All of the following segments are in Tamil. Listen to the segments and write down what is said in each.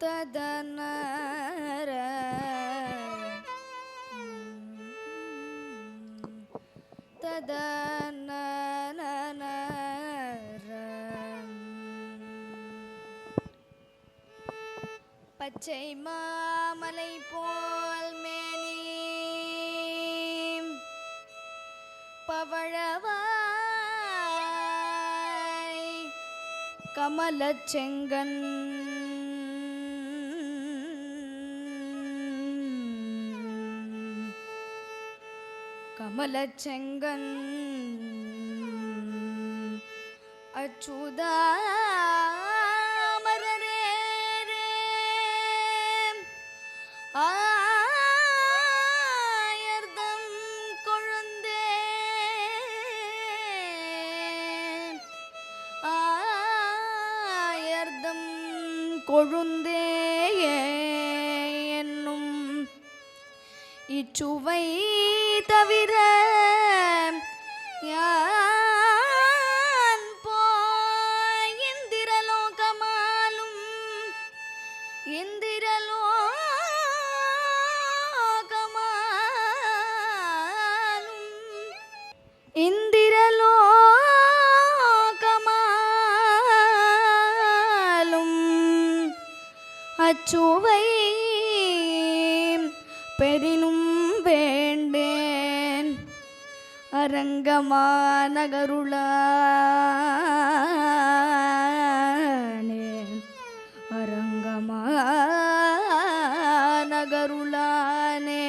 ததனர ததனர பச்சை மாமலை போல் மேனி பவழவாய் கமலச் செங்கன் கமலச் செங்கன் அச்சுதா ஆயர்தம் கொழுந்தே ஆயர்தம் கொழுந்தே என்னும் இச்சுவை தவிர யான் போய் இந்திரலோகமாலும் இந்திரலோகமாலும் அச்சுவை பெரினும் வேண்டேன் அரங்கமா நகருளானே அரங்கமா நகருளானே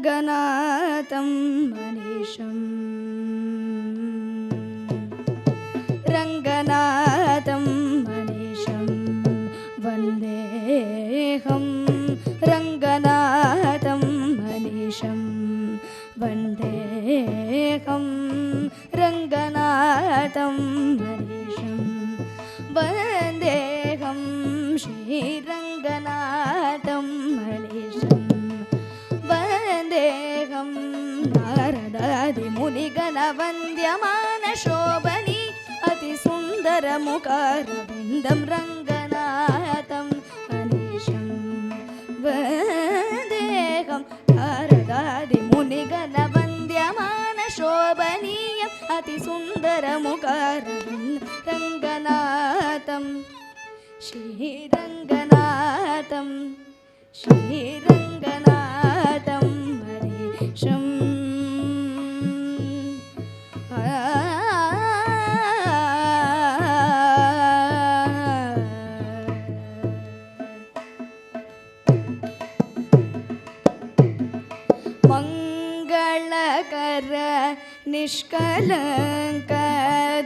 ரங்கநாதம் மனிஷம் ரங்கநாதம் மனிஷம் வந்தேகம் ரங்கநாதம் மனிஷம் வந்தேகம் ரங்கநாதம் மனிஷம் வந்தேகம் ஸ்ரீரங்கநாதம் மனிஷம் வந்தேகம் நாரதாதி முனிகண வந்தியமான சோபனி அதி சுந்தர முகாரவிந்தம் ரங்கநாதம் மனிஷம் வந்தேகம் நாரதாதி முனிகண வந்தியமான शोभनीयम् अतिसुन्दरमुखारविन्दं रङ्गनाथं श्रीरङ्गनाथं श्रीरङ्गनाथं हरीशम् मंगलकर निष्कलंक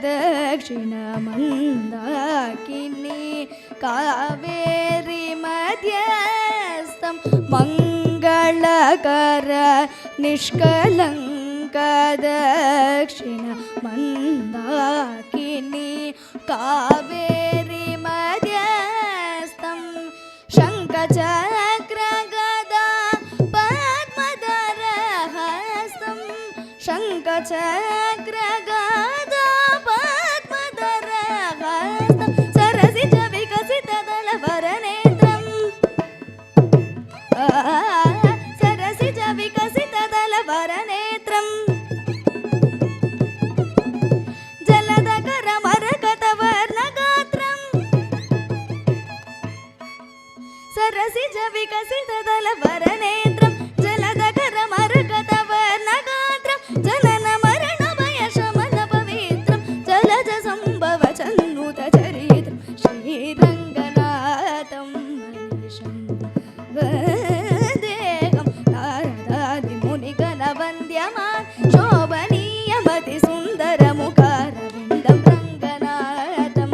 दक्षिण मंदाकिनी कावेरी मध्यस्थं मंगलकर निष्कलंक दक्षिण मंदाकिनी कावेरी मध्यस्थं शंखचक्र गदा पद्मधरहस्तं शंखचक्र गदा पद्मधरहस्तं सरसिज विकसितदलवरनेत्रं सरसिज विकसितदलवरनेत्रं जलदकरमरकतवर्णगात्रं सरसिज विकसितदलवरनेत्रं जलदकरमरकतवर्णगात्रं जनन मरण भय शमन पवित्रं जलज संभव चन्नुतचरित्रं श्रीरङ्गनाथं मनीषं वन्देहं नारदादि मुनिगणवन्द्यमान् शोभनीयमति सुन्दरमुखारविन्दं रङ्गनाथं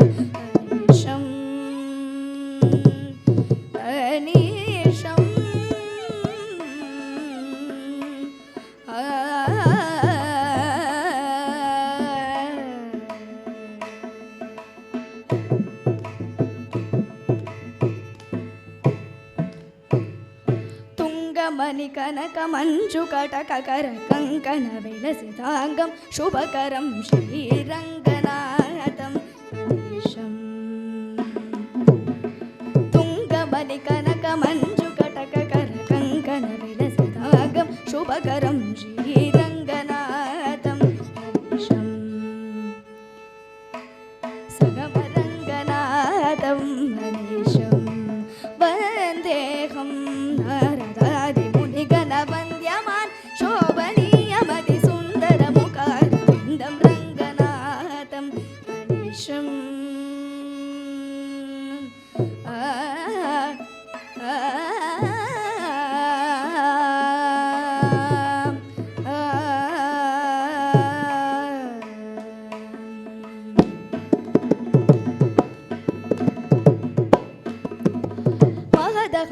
मनीषं ತುಂಗಮನಿ ಕನಕ ಮಂಜು ಕಟಕ ಕರ ಕಂಕಣ ವಿಲಸಿತಾಂಗಂ ಶುಭಕರಂ ಶ್ರೀರಂಗನಾಥಂ ಗಣೇಶಂ ತುಂಗಮನಿ ಕನಕ ಮಂಜು ಕಟಕ ಕರ ಕಂಕಣ ವಿಲಸಿತಾಂಗಂ ಶುಭಕರಂ ಶ್ರೀರಂಗನಾಥಂ ಗಣೇಶಂ ಸಗಮರಂಗನಾಥಂ ಗಣೇಶಂ ವಂದೇಹಂ ನಾರದಾದಿ ಮುನಿಗಣ ವಂದ್ಯಮಾನ್ ಶೋಭನೀಯಮತಿ ಸುಂದರ ಮುಖಾರವಿಂದಂ ರಂಗನಾಥಂ ಗಣೇಶಂ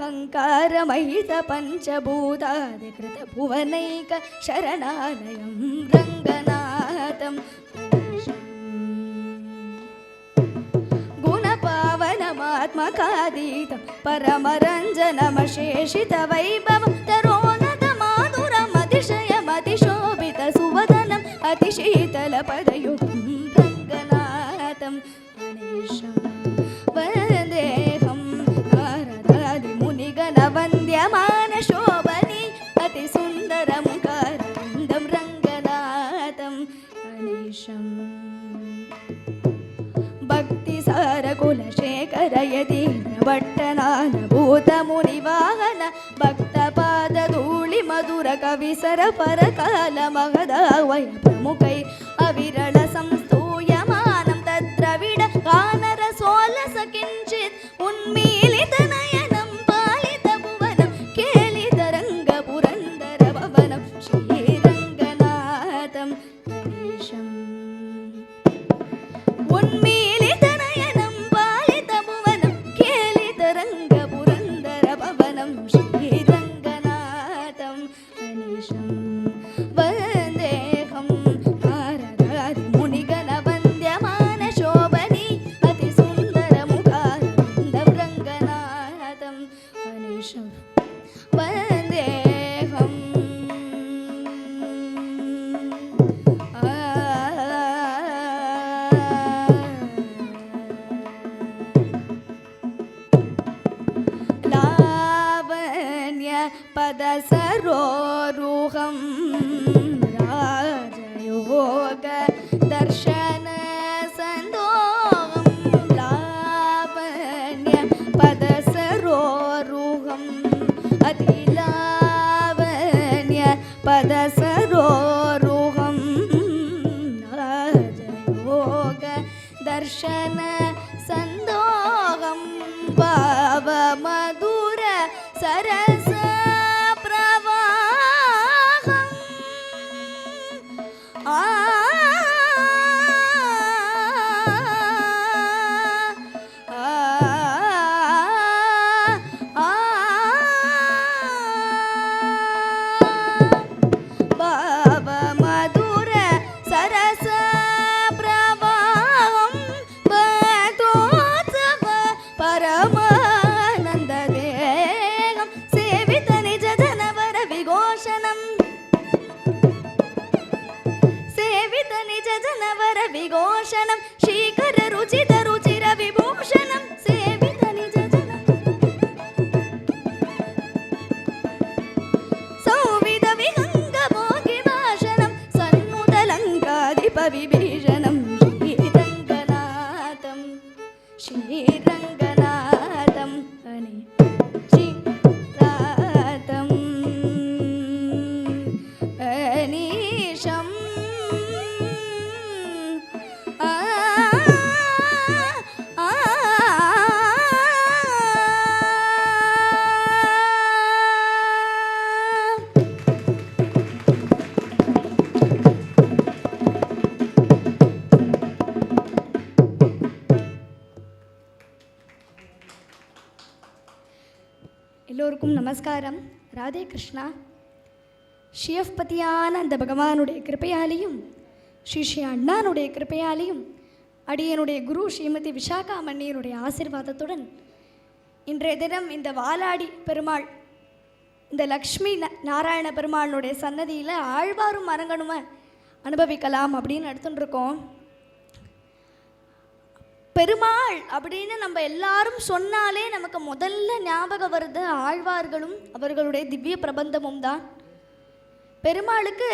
महदहङ्कारमहित पञ्चभूतादिकृत भुवनैक शरणालयं रङ्गनाथं गुणपावनमात्मकादीतं परमरञ्जनमशेषितवैभवं तरोन्नतमाधुरमतिशयमतिशोभितसुवदनम् अतिशीतलपदयुगं रङ्गनाथं गणेशं वन्देहं ವಂದ್ಯಮಾನ ಶೋಭನಿ ಅತಿ ಸುಂದರ ಮುಖಾರವಿಂದಂ ರಂಗನಾಥಂ ಗಣೇಶಂ ಭಕ್ತಿ ಸಾರ ಕುಲಶೇಖರ ಯತೀಂದ್ರ ಭಟ್ಟನಾನಭೂತ ಮುನಿವಾಹನ ಭಕ್ತ ಪಾದ ಧೂಳಿ ಮಧುರ ಕವಿಸರ ಪರಕಾಲ ಮಹದಾವಯ ಪ್ರಮುಖೈ ಅವಿರಳ ಸಂಸ್ತೂಯಮಾನಂ ತದ್ರವಿಡ ಕಾನರ ಸೋಲಸ ಕಿಂಚಿತ್ ಉನ್ಮೀಲಿತ ನಯನಂ ಶ್ರೀರಂಗನಾಥಂ ಗಣೇಶಂ ಉನ್ಮೀಲಿತನಯನಂ ಪಾಲಿತ ಭುವನಂ ಕೇಲಿತರಂಗ ಪುರಂದರ ಭವನಂ ಶ್ರೀರಂಗನಾಥಂ ಗಣೇಶಂ ವಂದೇಹಂ ನಾರದಾದಿ ಮುನಿಗಣ ವಂದ್ಯಮಾನ ಶೋಭನಿ ಅತಿ ಸುಂದರ ಮುಖಾರವಿಂದಂ ರಂಗನಾಥಂ ಗಣೇಶಂ ವಂದೇಹಂ ಲಾವಣ್ಯ ಪದ ಸರೋರುಹಂ ರಾಜಯೋಗ ದರ್ಶನ ಸಂದೋಹಂ ಲಾವಣ್ಯ ಪದ ಸರೋರುಹಂ ಅತಿಲಾವಣ್ಯ ಪದ ಸರೋರುಹಂ ರಾಜಯೋಗ ದರ್ಶನ ಸಂದೋಹಂ ಭಾವ ಮಧುರ ಸರಸ ಪ್ರವಾಹಂ ಭಾವ ಮಧುರ ಸರಸ ಪ್ರವಾಹಂ ಭಕ್ತೋತ್ಸವ ಪರಮಾನಂದ ದೇಹಂ ಸೇವಿತ ನಿಜ ಜನವರ ವಿಘೋಷಣಂ ಸೇವಿತ ನಿಜ ಜನವರ ವಿಘೋಷಣಂ ಶೀಕರ ರುಚಿತ ರುಚಿರ ವಿಭೂಷಣಂ ಸೇವಿತ ನಿಜ ಜನ ಸೌವಿಧ ವಿಹಂಗ ಭೋಗಿ ಭಾಷಣಂ ಸನ್ನುತಲಂಕಾಧಿಪ ವಿಭೀಷಣಂ ಶ್ರೀರಂಗನಾಥಂ ಶ್ರೀರಂಗನಾಥಂ ಶ್ರೀರಾತಂ ಗಣೇಶಂ எல்லோருக்கும் நமஸ்காரம். ராதே கிருஷ்ணா. ஷியஃபதியான அந்த பகவானுடைய கிருப்பையாலையும் ஸ்ரீ ஸ்ரீ அண்ணானுடைய கிருப்பையாலையும் அடியனுடைய குரு ஸ்ரீமதி விஷாகா மன்னியருடைய ஆசீர்வாதத்துடன் இன்றைய தினம் இந்த வாலாடி பெருமாள் இந்த லக்ஷ்மி நாராயண பெருமாளுடைய சன்னதியில் ஆழ்வாரும் அரங்கனுமே அனுபவிக்கலாம் அப்படின்னு எடுத்துட்டு இருக்கோம். பெருமாள் அப்படின்னு நம்ம எல்லாரும் சொன்னாலே நமக்கு முதல்ல ஞாபகம் வருது ஆழ்வார்களும் அவர்களுடைய திவ்ய பிரபந்தமும் தான். பெருமாளுக்கு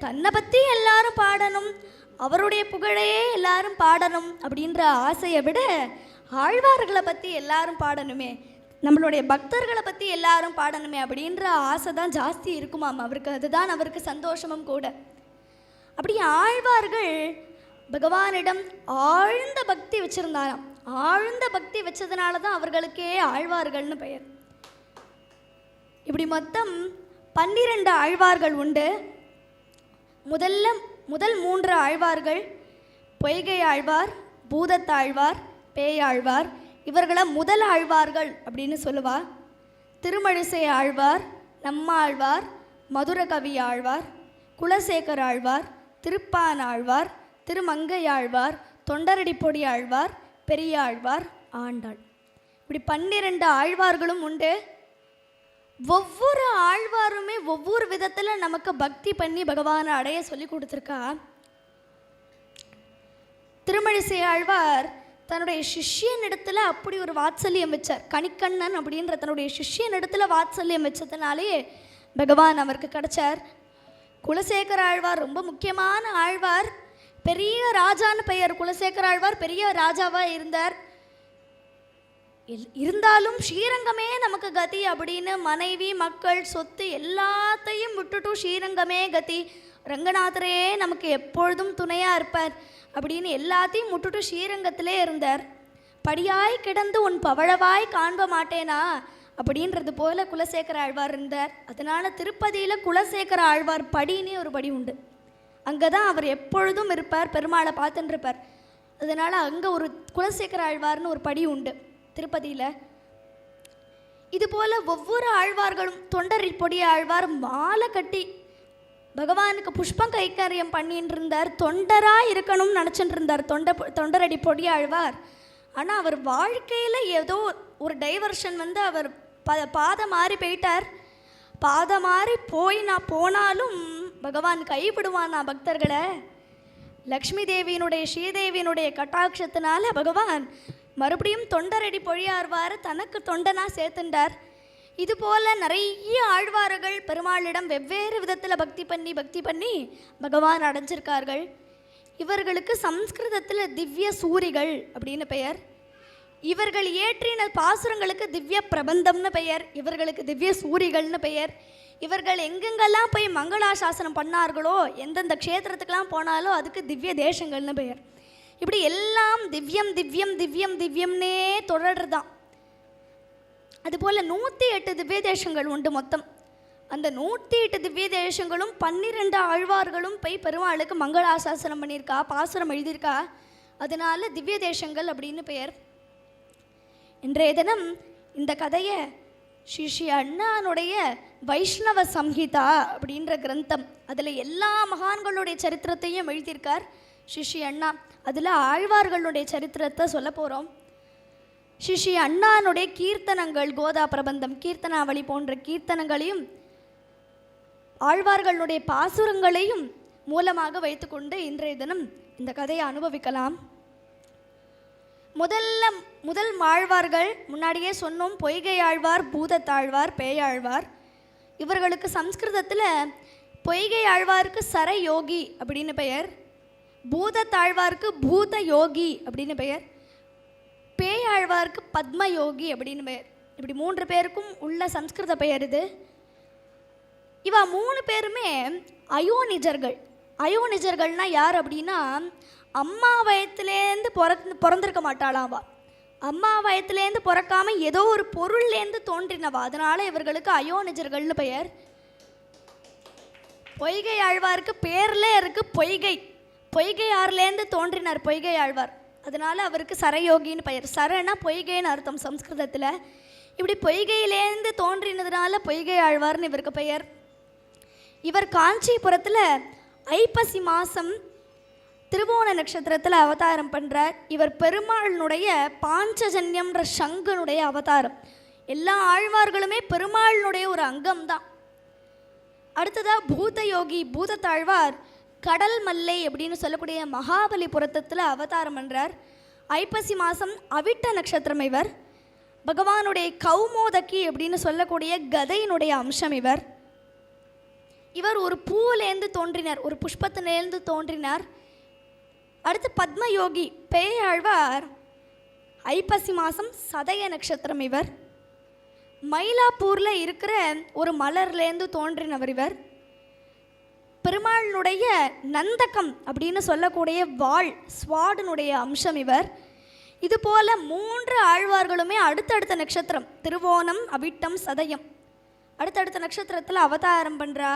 தன்னை பற்றி எல்லாரும் பாடணும், அவருடைய புகழையே எல்லாரும் பாடணும் அப்படின்ற ஆசையை விட ஆழ்வார்களை பற்றி எல்லாரும் பாடணுமே, நம்மளுடைய பக்தர்களை பற்றி எல்லாரும் பாடணுமே அப்படின்ற ஆசை தான் ஜாஸ்தி இருக்குமாம் அவருக்கு. அதுதான் அவருக்கு சந்தோஷமும் கூட. அப்படி ஆழ்வார்கள் பகவானிடம் ஆழ்ந்த பக்தி வச்சுருந்தாராம். ஆழ்ந்த பக்தி வச்சதுனால தான் அவர்களுக்கே ஆழ்வார்கள்னு பெயர். இப்படி மொத்தம் 12 ஆழ்வார்கள் உண்டு. முதல் 3 ஆழ்வார்கள் பொய்கை ஆழ்வார், பூதத்தாழ்வார், பேயாழ்வார். இவர்களை முதல் ஆழ்வார்கள் அப்படின்னு சொல்லுவார். திருமழிசை ஆழ்வார், நம்மாழ்வார், மதுரகவி ஆழ்வார், குலசேகர ஆழ்வார், திருப்பான் ஆழ்வார், திருமங்கையாழ்வார், தொண்டரடிப்பொடி ஆழ்வார், பெரியாழ்வார், ஆண்டாள். இப்படி 12 ஆழ்வார்களும் உண்டு. ஒவ்வொரு ஆழ்வாருமே ஒவ்வொரு விதத்தில் நமக்கு பக்தி பண்ணி பகவானை அடைய சொல்லி கொடுத்துருக்கா. திருமழிசை ஆழ்வார் தன்னுடைய சிஷ்யனிடத்தில் அப்படி ஒரு வாத்சல்யம் வச்சார். கணிக்கண்ணன் அப்படின்ற தன்னுடைய சிஷ்யனிடத்தில் வாத்சல்யம் வச்சதுனாலே பகவான் அவருக்கு கிடைச்சார். குலசேகர ஆழ்வார் ரொம்ப முக்கியமான ஆழ்வார். பெரிய ராஜான்னு பெயர். குலசேகர ஆழ்வார் பெரிய ராஜாவாக இருந்தார். இருந்தாலும் ஸ்ரீரங்கமே நமக்கு கதி அப்படின்னு மனைவி, மக்கள், சொத்து எல்லாத்தையும் விட்டுட்டு ஸ்ரீரங்கமே கதி, ரங்கநாதரே நமக்கு எப்பொழுதும் துணையாக இருப்பார் அப்படின்னு எல்லாத்தையும் விட்டுட்டு ஸ்ரீரங்கத்திலே இருந்தார். படியாய் கிடந்து உன் பவழவாய் காண்ப மாட்டேனா அப்படின்றது போல குலசேகர ஆழ்வார் இருந்தார். அதனால் திருப்பதியில் குலசேகர ஆழ்வார் படினே ஒரு படி உண்டு. அங்கே தான் அவர் எப்பொழுதும் இருப்பார், பெருமாளை பார்த்துட்டு இருப்பார். அதனால் அங்கே ஒரு குலசேகர ஆழ்வார்னு ஒரு படி உண்டு திருப்பதியில். இதுபோல் ஒவ்வொரு ஆழ்வார்களும் தொண்டரடிப்பொடி ஆழ்வார் மாலை கட்டி பகவானுக்கு புஷ்பம் கைக்காரியம் பண்ணிட்டு இருந்தார். தொண்டராக இருக்கணும்னு நினச்சிட்டு இருந்தார் தொண்டரடிப்பொடி ஆழ்வார். ஆனால் அவர் வாழ்க்கையில் ஏதோ ஒரு டைவர்ஷன் வந்து அவர் பாதை மாறி போயிட்டார். பாதை மாறி போனாலும் பகவான் கைவிடுவானா பக்தர்களை? லக்ஷ்மி தேவியினுடைய ஸ்ரீதேவியினுடைய கட்டாட்சத்தினால பகவான் மறுபடியும் தொண்டரடிப்பொடி ஆழ்வார் தனக்கு தொண்டனாக சேர்த்துட்டார். இதுபோல் நிறைய ஆழ்வார்கள் பெருமாளிடம் வெவ்வேறு விதத்தில் பக்தி பண்ணி பகவான் அடைஞ்சிருக்கார்கள். இவர்களுக்கு சம்ஸ்கிருதத்தில் திவ்ய சூரிகள் அப்படின்னு பெயர். இவர்கள் இயற்றின பாசுரங்களுக்கு திவ்ய பிரபந்தம்னு பெயர். இவர்களுக்கு திவ்ய சூரிகள்னு பெயர். இவர்கள் எங்கெங்கெல்லாம் போய் மங்களாசாசனம் பண்ணார்களோ, எந்தெந்த க்ஷேத்திரத்துக்கெல்லாம் போனாலோ அதுக்கு திவ்ய தேசங்கள்னு பெயர். இப்படி எல்லாம் திவ்யம் திவ்யம் திவ்யம் திவ்யம்னே தொடர்றதான். அதுபோல் 108 திவ்ய தேசங்கள் உண்டு மொத்தம். அந்த 108 திவ்ய தேசங்களும் 12 ஆழ்வார்களும் போய் பெருமாளுக்கு மங்களாசாசனம் பண்ணியிருக்கா, பாசுரம் எழுதியிருக்கா. அதனால திவ்ய தேசங்கள் அப்படின்னு பெயர். இன்றைய தினம் இந்த கதையை ஸ்ரீ அண்ணானுடைய வைஷ்ணவ சம்ஹிதா அப்படின்ற கிரந்தம், அதில் எல்லா மகான்களுடைய சரித்திரத்தையும் எழுதியிருக்கார் ஸ்ரீ அண்ணா. அதில் ஆழ்வார்களுடைய சரித்திரத்தை சொல்ல போகிறோம். ஸ்ரீ அண்ணானுடைய கீர்த்தனங்கள், கோதா பிரபந்தம், கீர்த்தனாவளி போன்ற கீர்த்தனங்களையும் ஆழ்வார்களுடைய பாசுரங்களையும் மூலமாக வைத்துக்கொண்டு இன்றைய தினம் இந்த கதையை அனுபவிக்கலாம். முதல் ஆழ்வார்கள் முன்னாடியே சொன்னோம். பொய்கை ஆழ்வார், பூதத்தாழ்வார், பேயாழ்வார். இவர்களுக்கு சம்ஸ்கிருதத்தில் பொய்கை ஆழ்வாருக்கு சரயோகி அப்படின்னு பெயர், பூதத்தாழ்வாருக்கு பூத யோகி அப்படின்னு பெயர், பேயாழ்வாருக்கு பத்மயோகி அப்படின்னு பெயர். இப்படி 3 பேருக்கும் உள்ள சம்ஸ்கிருத பெயர் இது. இவா 3 பேருமே அயோனிஜர்கள். அயோனிஜர்கள்னால் யார் அப்படின்னா, அம்மா வயத்துலேருந்து பிறந்திருக்க மாட்டாளாவா. அம்மா வயத்துலேருந்து பிறக்காம ஏதோ ஒரு பொருள்லேருந்து தோன்றினவா. அதனால் இவர்களுக்கு அயோனிஜர்கள்னு பெயர். பொய்கை ஆழ்வாருக்கு பேரில் இருக்குது பொய்கை. பொய்கை ஆறுலேருந்து தோன்றினார் பொய்கை ஆழ்வார். அதனால் அவருக்கு சரயோகின்னு பெயர். சரனா பொய்கைன்னு அர்த்தம் சம்ஸ்கிருதத்தில். இப்படி பொய்கையிலேருந்து தோன்றினதுனால பொய்கை ஆழ்வார்னு இவருக்கு பெயர். இவர் காஞ்சிபுரத்தில் ஐப்பசி மாதம் திருவோண நட்சத்திரத்தில் அவதாரம் பண்ணுறார். இவர் பெருமாளினுடைய பாஞ்சஜன்யம்ன்ற சங்கனுடைய அவதாரம். எல்லா ஆழ்வார்களுமே பெருமாளினுடைய ஒரு அங்கம்தான். அடுத்ததாக பூத யோகி பூதத்தாழ்வார் கடல் மல்லை அப்படின்னு சொல்லக்கூடிய மகாபலிபுரத்தில் அவதாரம் பண்ணுறார். ஐப்பசி மாதம் அவிட்ட நட்சத்திரம் இவர். பகவானுடைய கௌமோதக்கி அப்படின்னு சொல்லக்கூடிய கதையினுடைய அம்சம் இவர். இவர் ஒரு பூவிலேருந்து தோன்றினார், ஒரு புஷ்பத்திலேருந்து தோன்றினார். அடுத்து பத்மயோகி பேயாழ்வார் ஐப்பசி மாதம் சதய நட்சத்திரம் இவர். மயிலாப்பூரில் இருக்கிற ஒரு மலர்லேருந்து தோன்றினவர் இவர். பெருமாளினுடைய நந்தகம் அப்படின்னு சொல்லக்கூடிய வாள் ஸ்வாடனுடைய அம்சம் இவர். இது போல் 3 ஆழ்வார்களுமே அடுத்தடுத்த நட்சத்திரம் திருவோணம் அவிட்டம் சதயம் அடுத்தடுத்த நட்சத்திரத்தில் அவதாரம் பண்ணுறா.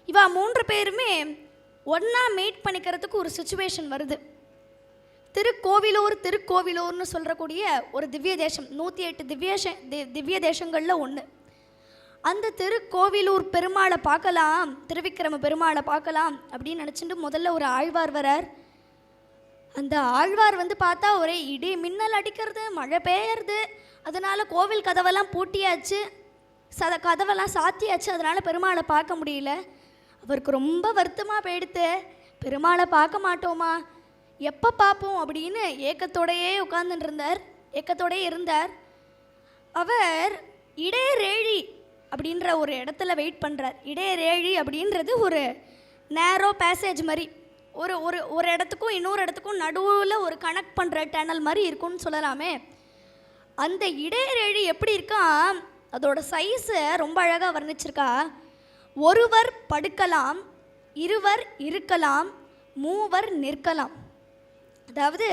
இவா 3 பேருமே ஒன்றா மீட் பண்ணிக்கிறதுக்கு ஒரு சுச்சுவேஷன் வருது. திருக்கோவிலூர்னு சொல்கிறக்கூடிய ஒரு திவ்ய தேசம், 108 திவ்ய தேசங்களில் ஒன்று. அந்த திருக்கோவிலூர் பெருமாளை பார்க்கலாம், திருவிக்கிரம பெருமாளை பார்க்கலாம் அப்படின்னு நினச்சிட்டு முதல்ல ஒரு ஆழ்வார் வரார். அந்த ஆழ்வார் பார்த்தா ஒரே இடி மின்னல் அடிக்கிறது, மழை பெய்யறது. அதனால் கோவில் கதவெல்லாம் பூட்டியாச்சு, கதவெல்லாம் சாத்தியாச்சு. அதனால் பெருமாளை பார்க்க முடியல. அவருக்கு ரொம்ப வருத்தமாக போயிடுத்து. பெருமாளை பார்க்க மாட்டோமா, எப்போ பார்ப்போம் அப்படின்னு ஏக்கத்தோடையே ஏக்கத்தோடையே இருந்தார். அவர் இடையரேழி அப்படின்ற ஒரு இடத்துல வெயிட் பண்ணுறார். இடையரேழி அப்படின்றது ஒரு நேரோ பேசேஜ் மாதிரி, ஒரு ஒரு ஒரு இடத்துக்கும் இன்னொரு இடத்துக்கும் நடுவில் ஒரு கனெக்ட் பண்ணுற டனல் மாதிரி இருக்குன்னு சொல்லலாமே. அந்த இடையரேழி எப்படி இருக்கா, அதோட சைஸை ரொம்ப அழகாக வர்ணிச்சிருக்கா. ஒருவர் படுக்கலாம், இருவர் இருக்கலாம், மூவர் நிற்கலாம். அதாவது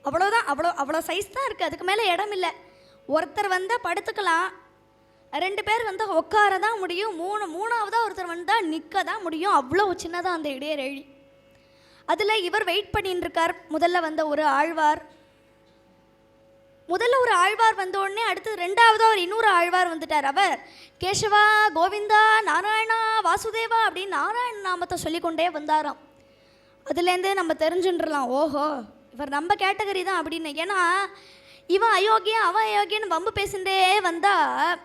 அவ்வளோதான், அவ்வளோ சைஸ் தான் இருக்குது, அதுக்கு மேலே இடம் இல்லை. ஒருத்தர் வந்தால் படுத்துக்கலாம், 2 பேர் வந்தால் உட்கார தான் முடியும், மூணாவதாக ஒருத்தர் வந்தால் நிற்க தான் முடியும். அவ்வளோ சின்னதாக அந்த இடையரேழி. அதில் இவர் வெயிட் பண்ணின்னு இருக்கார். முதல்ல வந்த ஒரு ஆழ்வார் வந்த உடனே அடுத்து 2வது இன்னொரு ஆழ்வார் வந்துட்டார். அவர் கேசவா கோவிந்தா நாராயணா வாசுதேவா அப்படின்னு நாராயண நாமத்தை சொல்லிக்கொண்டே வந்தாராம். அதுலேருந்தே நம்ம தெரிஞ்சுன்றலாம், ஓஹோ இவர் நம்ம கேட்டகரி தான் அப்படின்னு. ஏன்னா இவன் அயோக்கியன் அவன் அயோக்கியன்னு வம்பு பேசிகிட்டே வந்தால்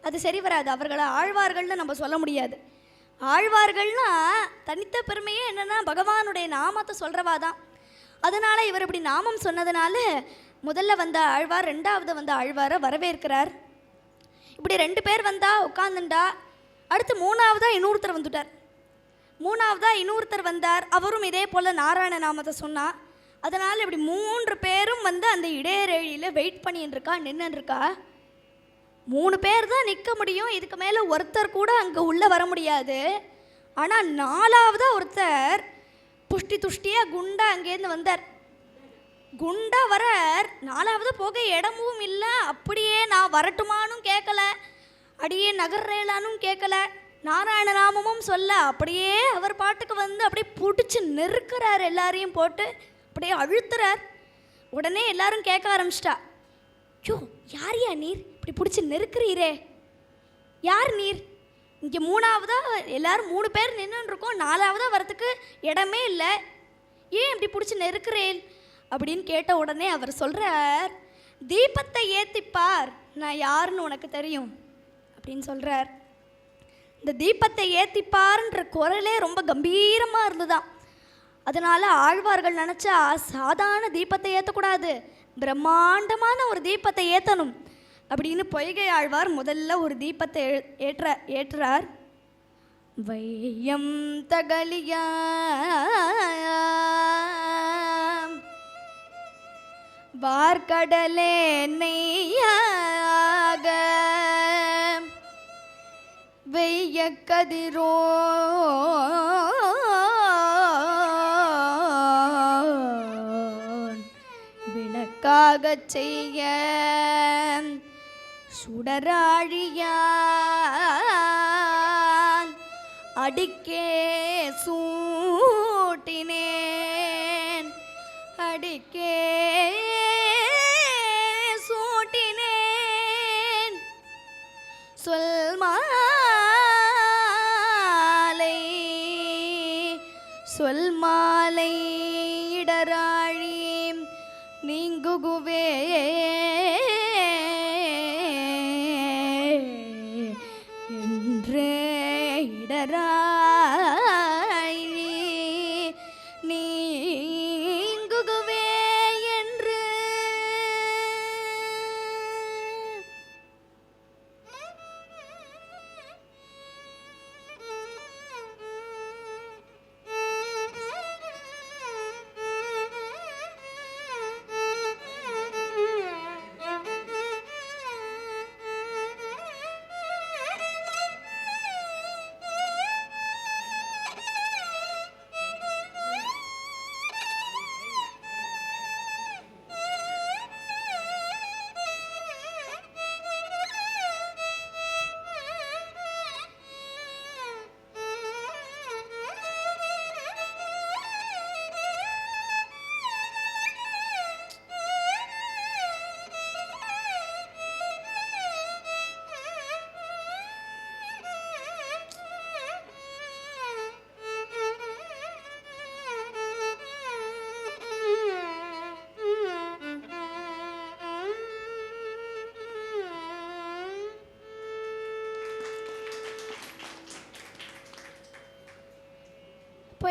அது சரி வராது. அவர்களை ஆழ்வார்கள்னு நம்ம சொல்ல முடியாது. ஆழ்வார்கள்னா தனித்த பெருமையே என்னென்னா பகவானுடைய நாமத்தை சொல்கிறவா தான். அதனால் இவர் இப்படி நாமம் சொன்னதுனால முதல்ல வந்த ஆழ்வார் 2வது வந்த ஆழ்வாரை வரவேற்கிறார். இப்படி 2 பேர் வந்தால் உட்காந்துண்டா. அடுத்து 3வதாக இன்னொருத்தர் வந்தார். அவரும் இதே போல் நாராயண நாமத்தை சொன்னார். அதனால் இப்படி 3 பேரும் அந்த இடையரேழியில் வெயிட் பண்ணின்னு நின்றுருக்கா. 3 பேர் தான் நிற்க முடியும், இதுக்கு மேலே ஒருத்தர் கூட அங்கே உள்ளே வர முடியாது. ஆனால் 4வதாக ஒருத்தர் புஷ்டி துஷ்டியாக குண்டா அங்கேருந்து வந்தார். குண்டா வரார். 4வது போக இடமும் இல்லை. அப்படியே நான் வரட்டுமானும் கேட்கல, அடியே நகர்றேலானும் கேட்கல, நாராயண நாமமும் சொல்ல. அப்படியே அவர் பாட்டுக்கு அப்படியே பிடிச்சி நெருக்கிறார். எல்லாரையும் போட்டு அப்படியே அழுத்துறார். உடனே எல்லாரும் கேட்க ஆரம்பிச்சிட்டா, ஐயோ யாரையா நீர் இப்படி பிடிச்சி நெருக்கிறீரே, யார் நீர்? இங்கே 3வதாக எல்லாரும் 3 பேர் நின்றுருக்கோம், 4வதாக வரத்துக்கு இடமே இல்லை, ஏன் இப்படி பிடிச்சி நெருக்கிறேன் அப்படின்னு கேட்ட உடனே அவர் சொல்கிறார், தீபத்தை ஏற்றிப்பார், நான் யாருன்னு உனக்கு தெரியும் அப்படின்னு சொல்கிறார். இந்த தீபத்தை ஏற்றிப்பார்ன்ற குரலே ரொம்ப கம்பீரமாக இருந்துதான். அதனால் ஆழ்வார்கள் நினச்சா சாதாரண தீபத்தை ஏற்றக்கூடாது, பிரம்மாண்டமான ஒரு தீபத்தை ஏற்றணும் அப்படின்னு பொய்கை ஆழ்வார் முதல்ல ஒரு தீபத்தை ஏற்றுறார். வையம் தகலியா வார்கடலே நெய்யாக வெய்ய கதிரோ விளக்காக செய்ய சுடராழியான் அடிக்கே சூட்டினேன், அடிக்கே சூட்டினேன் சொல் மாலை இடராழி நீங்குகுவேன்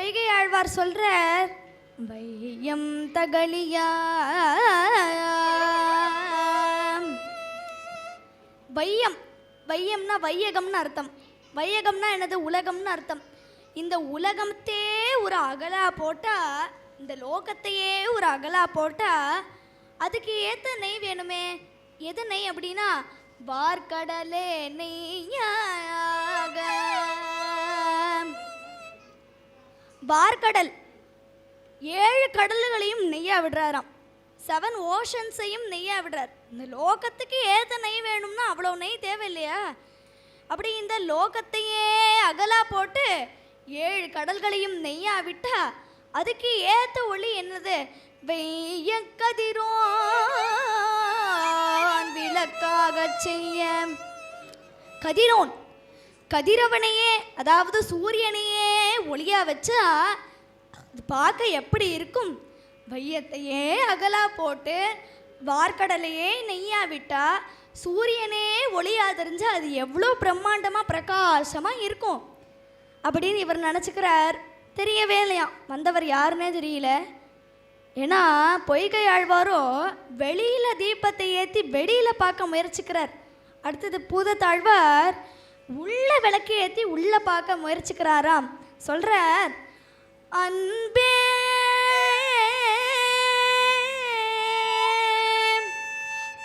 பொய்கை ஆழ்வார் சொல்றார், வையம் தகழியா. வையம், வையம்னா வையகம்னு அர்த்தம். வையகம்னா என்னது? உலகம்னு அர்த்தம். இந்த உலகத்தே ஒரு அகலா போட்டா, இந்த லோகத்தையே ஒரு அகலா போட்டா அதுக்கு ஏற்ற நெய் வேணுமே. எது நெய் அப்படின்னா, வார்கடலே நெய்யாக. வார்கடல் 7 கடல்களையும் நெய்யா விடுறாராம். 7 ஓஷன்ஸையும் நெய்யா விடுறார். இந்த லோகத்துக்கு ஏற்ற நெய் வேணும்னா அவ்வளோ நெய் தேவை இல்லையா? அப்படி இந்த லோகத்தையே அகலா போட்டு 7 கடல்களையும் நெய்யா விட்டா அதுக்கு ஏற்ற ஒளி என்னது? வெய்ய கதிரோன் விளக்காக செய்ய. கதிரோன், கதிரவனையே அதாவது சூரியனையே ஒளியா வச்சா அது பார்க்க எப்படி இருக்கும்? வையத்தையே அகலா போட்டு வார்கடலையே நெய்யா விட்டா சூரியனே ஒளியா தெரிஞ்சா அது எவ்வளோ பிரம்மாண்டமாக பிரகாசமாக இருக்கும் அப்படின்னு இவர் நினச்சிக்கிறார். தெரியவே இல்லையா, வந்தவர் யாருன்னே தெரியல. ஏன்னா பொய்கை ஆழ்வாரோ வெளியில் தீபத்தை ஏற்றி வெளியில் பார்க்க முயற்சிக்கிறார். அடுத்தது பூதத்தாழ்வார் உள்ள விளக்கு ஏற்றி உள்ளே பார்க்க முயற்சிக்கிறாராம். சொல்கிறார், அன்பே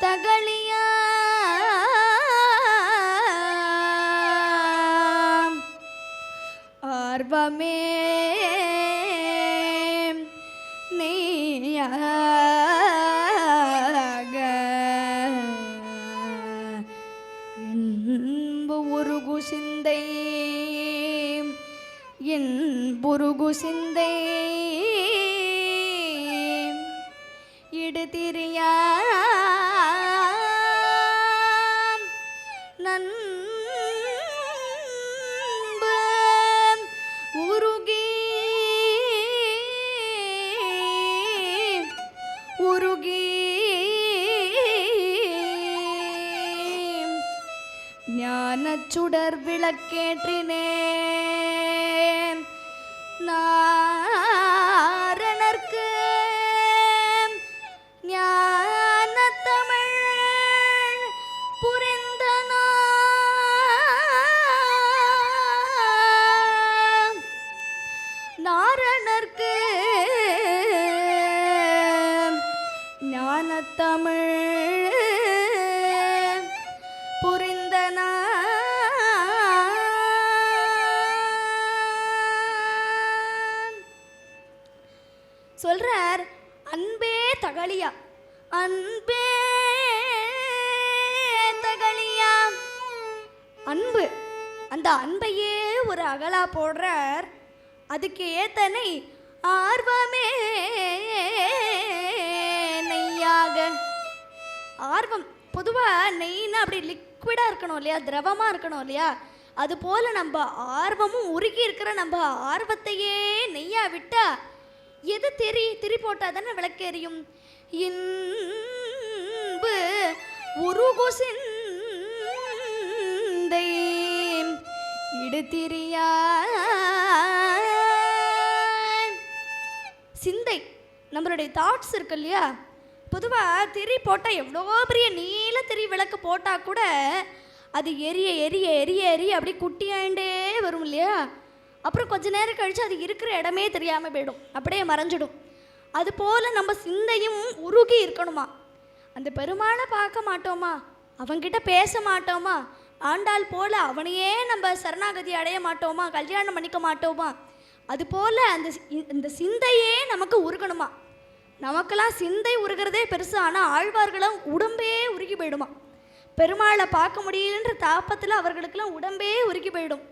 தகழியா ஆர்வமே நெய்யாக என்பு உருகு சிந்தை, என் புருகு சிந்தை இடுதிரியா நன்பு உருகி உருகி ஞானச்சுடர் விளக்கேற்றினேன் நாரணர்க்கு ஞான தமிழ் புரிந்தனா. நாரணர்க்கு ஞான தமிழ் புரிந்தனா. சொல்றார், அன்பே தகழியா, அன்பே தகழியா. அன்பு, அந்த அன்பையே ஒரு அகலா போடுறார். அதுக்கு ஏத்தனை ஆர்வமே நெய்யாக. ஆர்வம் பொதுவாக நெய்னா அப்படி லிக்விடாக இருக்கணும் இல்லையா, திரவமாக இருக்கணும் இல்லையா? அதுபோல் நம்ம ஆர்வமும் உருகி இருக்கிற நம்ம ஆர்வத்தையே நெய்யா விட்டா எது திரி போட்டால் தானே விளக்கேறியும். இன்பு உருகு சிந்தை இடுதிரியா. சிந்தை நம்மளுடைய தாட்ஸ் இருக்கு இல்லையா, பொதுவாக திரி போட்டால் எவ்வளோ பெரிய நீல திரி விளக்கு போட்டால் கூட அது எரிய எரிய எரிய எரிய அப்படியே குட்டியாண்டே வரும் இல்லையா? அப்புறம் கொஞ்ச நேரம் கழித்து அது இருக்கிற இடமே தெரியாமல் போயிடும், அப்படியே மறைஞ்சிடும். அதுபோல் நம்ம சிந்தையும் உருகி இருக்கணுமா. அந்த பெருமாளை பார்க்க மாட்டோமா, அவங்கிட்ட பேச மாட்டோமா, ஆண்டாள் போல் அவனையே நம்ம சரணாகதி அடைய மாட்டோமா, கல்யாணம் பண்ணிக்க மாட்டோமா, அதுபோல் அந்த சிந்தையே நமக்கு உருகணுமா. நமக்கெல்லாம் சிந்தை உருகிறதே பெருசு, ஆனால் ஆழ்வார்களும் உடம்பே உருகி போயிடுமா. பெருமாளை பார்க்க முடியலன்ற தாப்பத்தில் அவர்களுக்கெல்லாம் உடம்பே உருகி போயிடும்.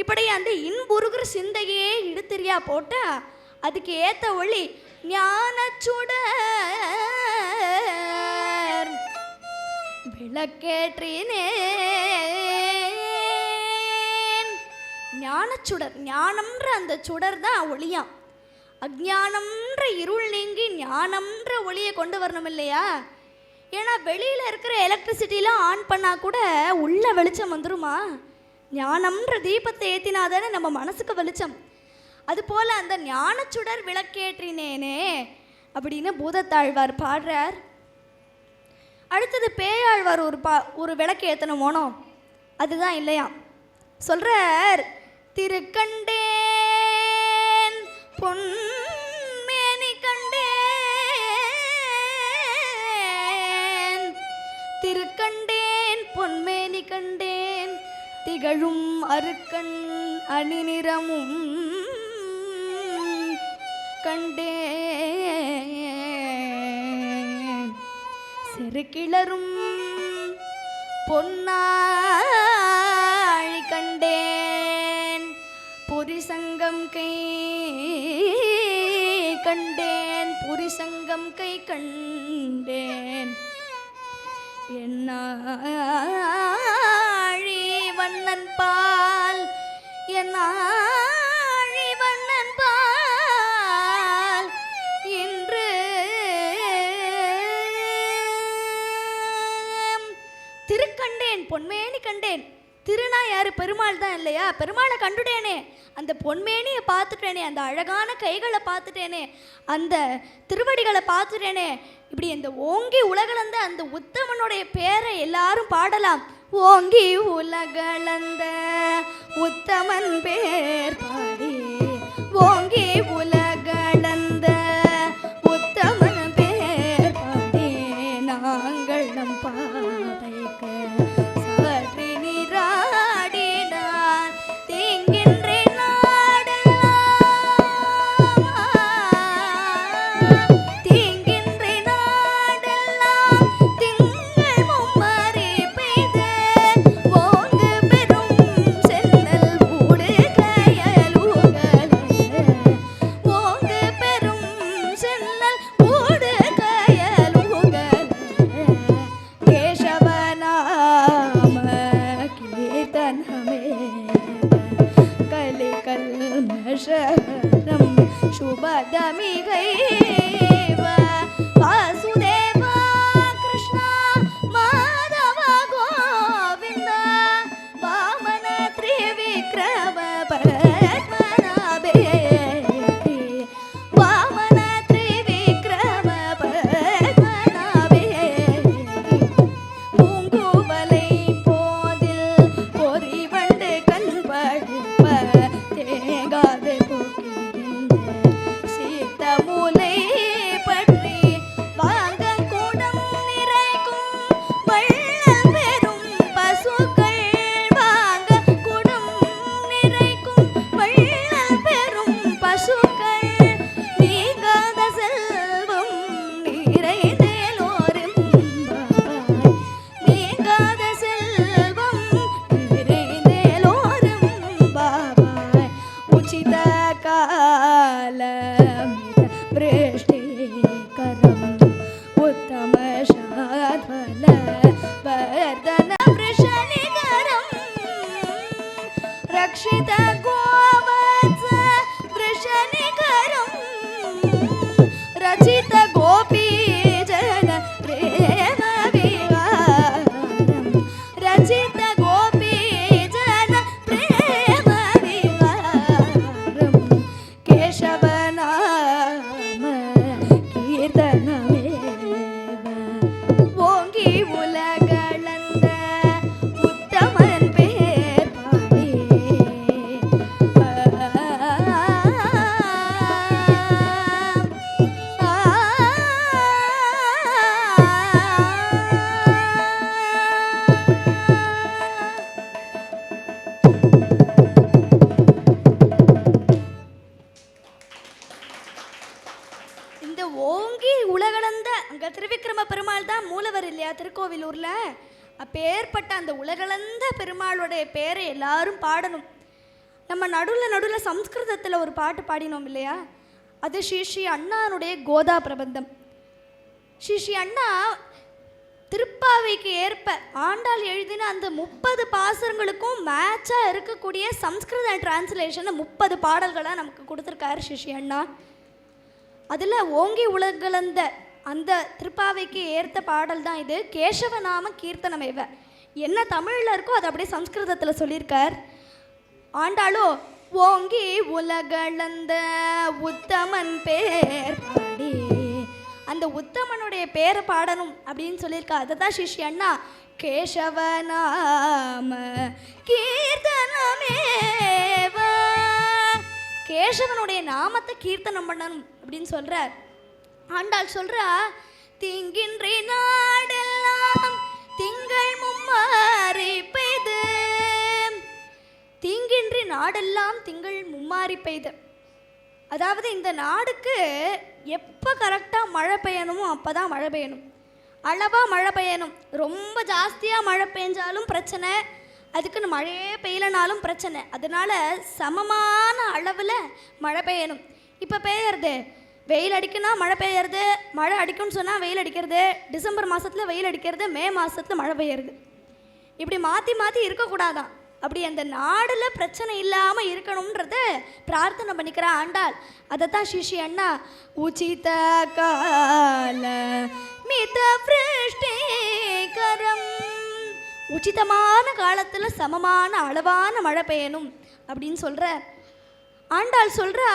இப்படி அந்த இன்புருகிற சிந்தையே இடுத்திரியா போட்டால் அதுக்கு ஏற்ற ஒளி ஞானச்சுடர் விளக்கேற்றினேன். ஞானச்சுடர், ஞானம்ன்ற அந்த சுடர் தான் ஒளியாம். அஜ்ஞானம்ன்ற இருள் நீங்கி ஞானம்ன்ற ஒளியை கொண்டு வரணும் இல்லையா? ஏன்னா வெளியில் இருக்கிற எலக்ட்ரிசிட்டிலாம் ஆன் பண்ணால் கூட உள்ள வெளிச்சம் வந்துருமா? ஞானம்ன்ற தீபத்தை ஏற்றினா தானே நம்ம மனசுக்கு வெளிச்சம். அதுபோல் அந்த ஞானச்சுடர் விளக்கேற்றினேனே அப்படின்னு பூதத்தாழ்வார் பாடுறார். அடுத்தது பேயாழ்வார் ஒரு விளக்கு ஏற்றணுமோனோ அதுதான் இல்லையா. சொல்கிறார், திருக்கண்டேன் பொன்மேனி கண்டேன், திருக்கண்டேன் பொன்மேனி கண்டேன், திகழும் அருக்கண் அணிநிறமும் கண்டேன், செருக்கிளரும் பொன்னாழி கண்டேன், புரிசங்கம் கை கண்டேன், புரிசங்கம் கை கண்டேன், என்னாழி வண்ணன் பால், என்னாழி வண்ணன் பால், இன்று திருக்கண்டேன் பொன்மேனி கண்டேன். திருநா யாரு? பெருமாள் தான் இல்லையா. பெருமாளை கண்டுட்டேனே, அந்த பொன்மேனியை பார்த்துட்டேனே, அந்த அழகான கைகளை பார்த்துட்டேனே, அந்த திருவடிகளை பார்த்துட்டேனே. இப்படி இந்த ஓங்கி உலகளந்த அந்த உத்தமனுடைய பேரை எல்லாரும் பாடலாம். ஓங்கி உலகளந்த உத்தமன் பேர் பாடி, ஓங்கி உலகளந்த உத்தமன் பேர் பாடி, நாங்கள் நம் பாதைக்கு சாற்றி நீராடினான் தீங்கின்றே நாடெல்லாம், தீங்கின்றே நாடெல்லாம் திங்கள் மும்மறி பெய்த ஓங்கு பெரும் சென்னல் ஊடு கயலுகல, ஓங்கு பெரும் சென்னல் ஊடு கயலுகல, கேசவநாம கீர்த்தனமே கலி கல்மஷரம் சுபதமிகைவ, வாசுதேவா கிருஷ்ணா மாதவ கோவிந்த, வாமன த்ரிவிக்ரம பத்மநாபே, வாமன த்ரிவிக்ரம பத்மநாபே, பூங்குவலை போதில் பொறிவண்டு கண்படுப்ப, தேங்காது போக்கிருந்த சீத்தமுலை பற்றி, வாங்க கூடம் நிறைக்கும் வள்ளல் பெரும் பசுக்கள், வாங்க கூடம் நிறைக்கும் வள்ளல் பெரும் பசுக்கள், நீங்காத செல்வம் நிறைந்தேலோரும் பாவாய், நீங்காத செல்வம் நிறைந்தேலோரும் பாவாய், உச்சித காலமித பிருஷ்டிகரம் உத்தம சாத்வல வர்தன விருஷணிகரம், ரக்ஷித கோவத்ச விருஷணிகரம், ரச்சித கோபி ஜன பிரேம விகாரம், ரச்சித கோபி ஜன பிரேம விகாரம், கேசவநாம கீர்த்தனமேவ, ஓங்கி உலகளந்த உத்தமன் பேர் பாடி, இந்த ஓங்கி உலகளந்த அங்கே திருவிக்கிரம பெருமாள் தான் மூலவர் இல்லையா திருக்கோவிலூரில். அப்பேற்பட்ட அந்த உலகளந்த பெருமாளுடைய பேரை எல்லாரும் பாடணும். நம்ம நடுவில் சம்ஸ்கிருதத்தில் ஒரு பாட்டு பாடினோம் இல்லையா, அது ஸ்ரீ அண்ணானுடைய கோதா பிரபந்தம். ஸ்ரீ அண்ணா திருப்பாவைக்கு ஏற்ப ஆண்டாள் எழுதின அந்த 30 பாசுரங்களுக்கும் மேட்சாக இருக்கக்கூடிய சம்ஸ்கிருத டிரான்ஸ்லேஷனில் 30 பாடல்களாக நமக்கு கொடுத்துருக்காரு ஸ்ரீ அண்ணா. அதில் ஓங்கி உலகளந்த அந்த திருப்பாவைக்கு ஏற்ற பாடல் தான் இது. கேசவநாம கீர்த்தனமேவ. என்ன தமிழில் இருக்கோ அதை அப்படியே சம்ஸ்கிருதத்தில் சொல்லியிருக்கார். ஆண்டாளோ ஓங்கி உலகளந்த உத்தமன் பேர் பாடி, அந்த உத்தமனுடைய பேரை பாடணும் அப்படின்னு சொல்லியிருக்கா. அதை தான் சிஷ்ய அண்ணா கேசவநாம கீர்த்தனமேவ, கேசவனுடைய நாமத்தை கீர்த்தனம் பண்ணணும் அப்படின்னு சொல்றார். ஆண்டாள் சொல்றா, திங்கின்றி நாடெல்லாம் திங்கள் மும்மாறி பெய்து, தீங்கின்றி நாடெல்லாம் திங்கள் மும்மாறி பெய்து. அதாவது இந்த நாடுக்கு எப்போ கரெக்டாக மழை பெய்யணுமோ அப்போ தான் மழை பெய்யணும், அளவாக மழை பெய்யணும். ரொம்ப ஜாஸ்தியாக மழை பெஞ்சாலும் பிரச்சனை, அதுக்குன்னு மழையே பெய்யலனாலும் பிரச்சனை. அதனால சமமான அளவில் மழை பெய்யணும். இப்போ பெய்யறது வெயில் அடிக்குன்னா மழை பெய்யறது, மழை அடிக்கும்னு சொன்னால் வெயில் அடிக்கிறது, டிசம்பர் மாதத்தில் வெயில் அடிக்கிறது, மே மாதத்தில் மழை பெய்யறது, இப்படி மாற்றி மாற்றி இருக்கக்கூடாதான். அப்படி அந்த நாடில் பிரச்சனை இல்லாமல் இருக்கணும்ன்றத பிரார்த்தனை பண்ணிக்கிறா ஆண்டாள். அதை தான் சிஷி அண்ணா உச்சித கால மித விருஷ்டிகரம், உச்சிதமான காலத்தில் சமமான அளவான மழை பெய்யணும் அப்படின்னு சொல்கிற ஆண்டாள் சொல்கிறா,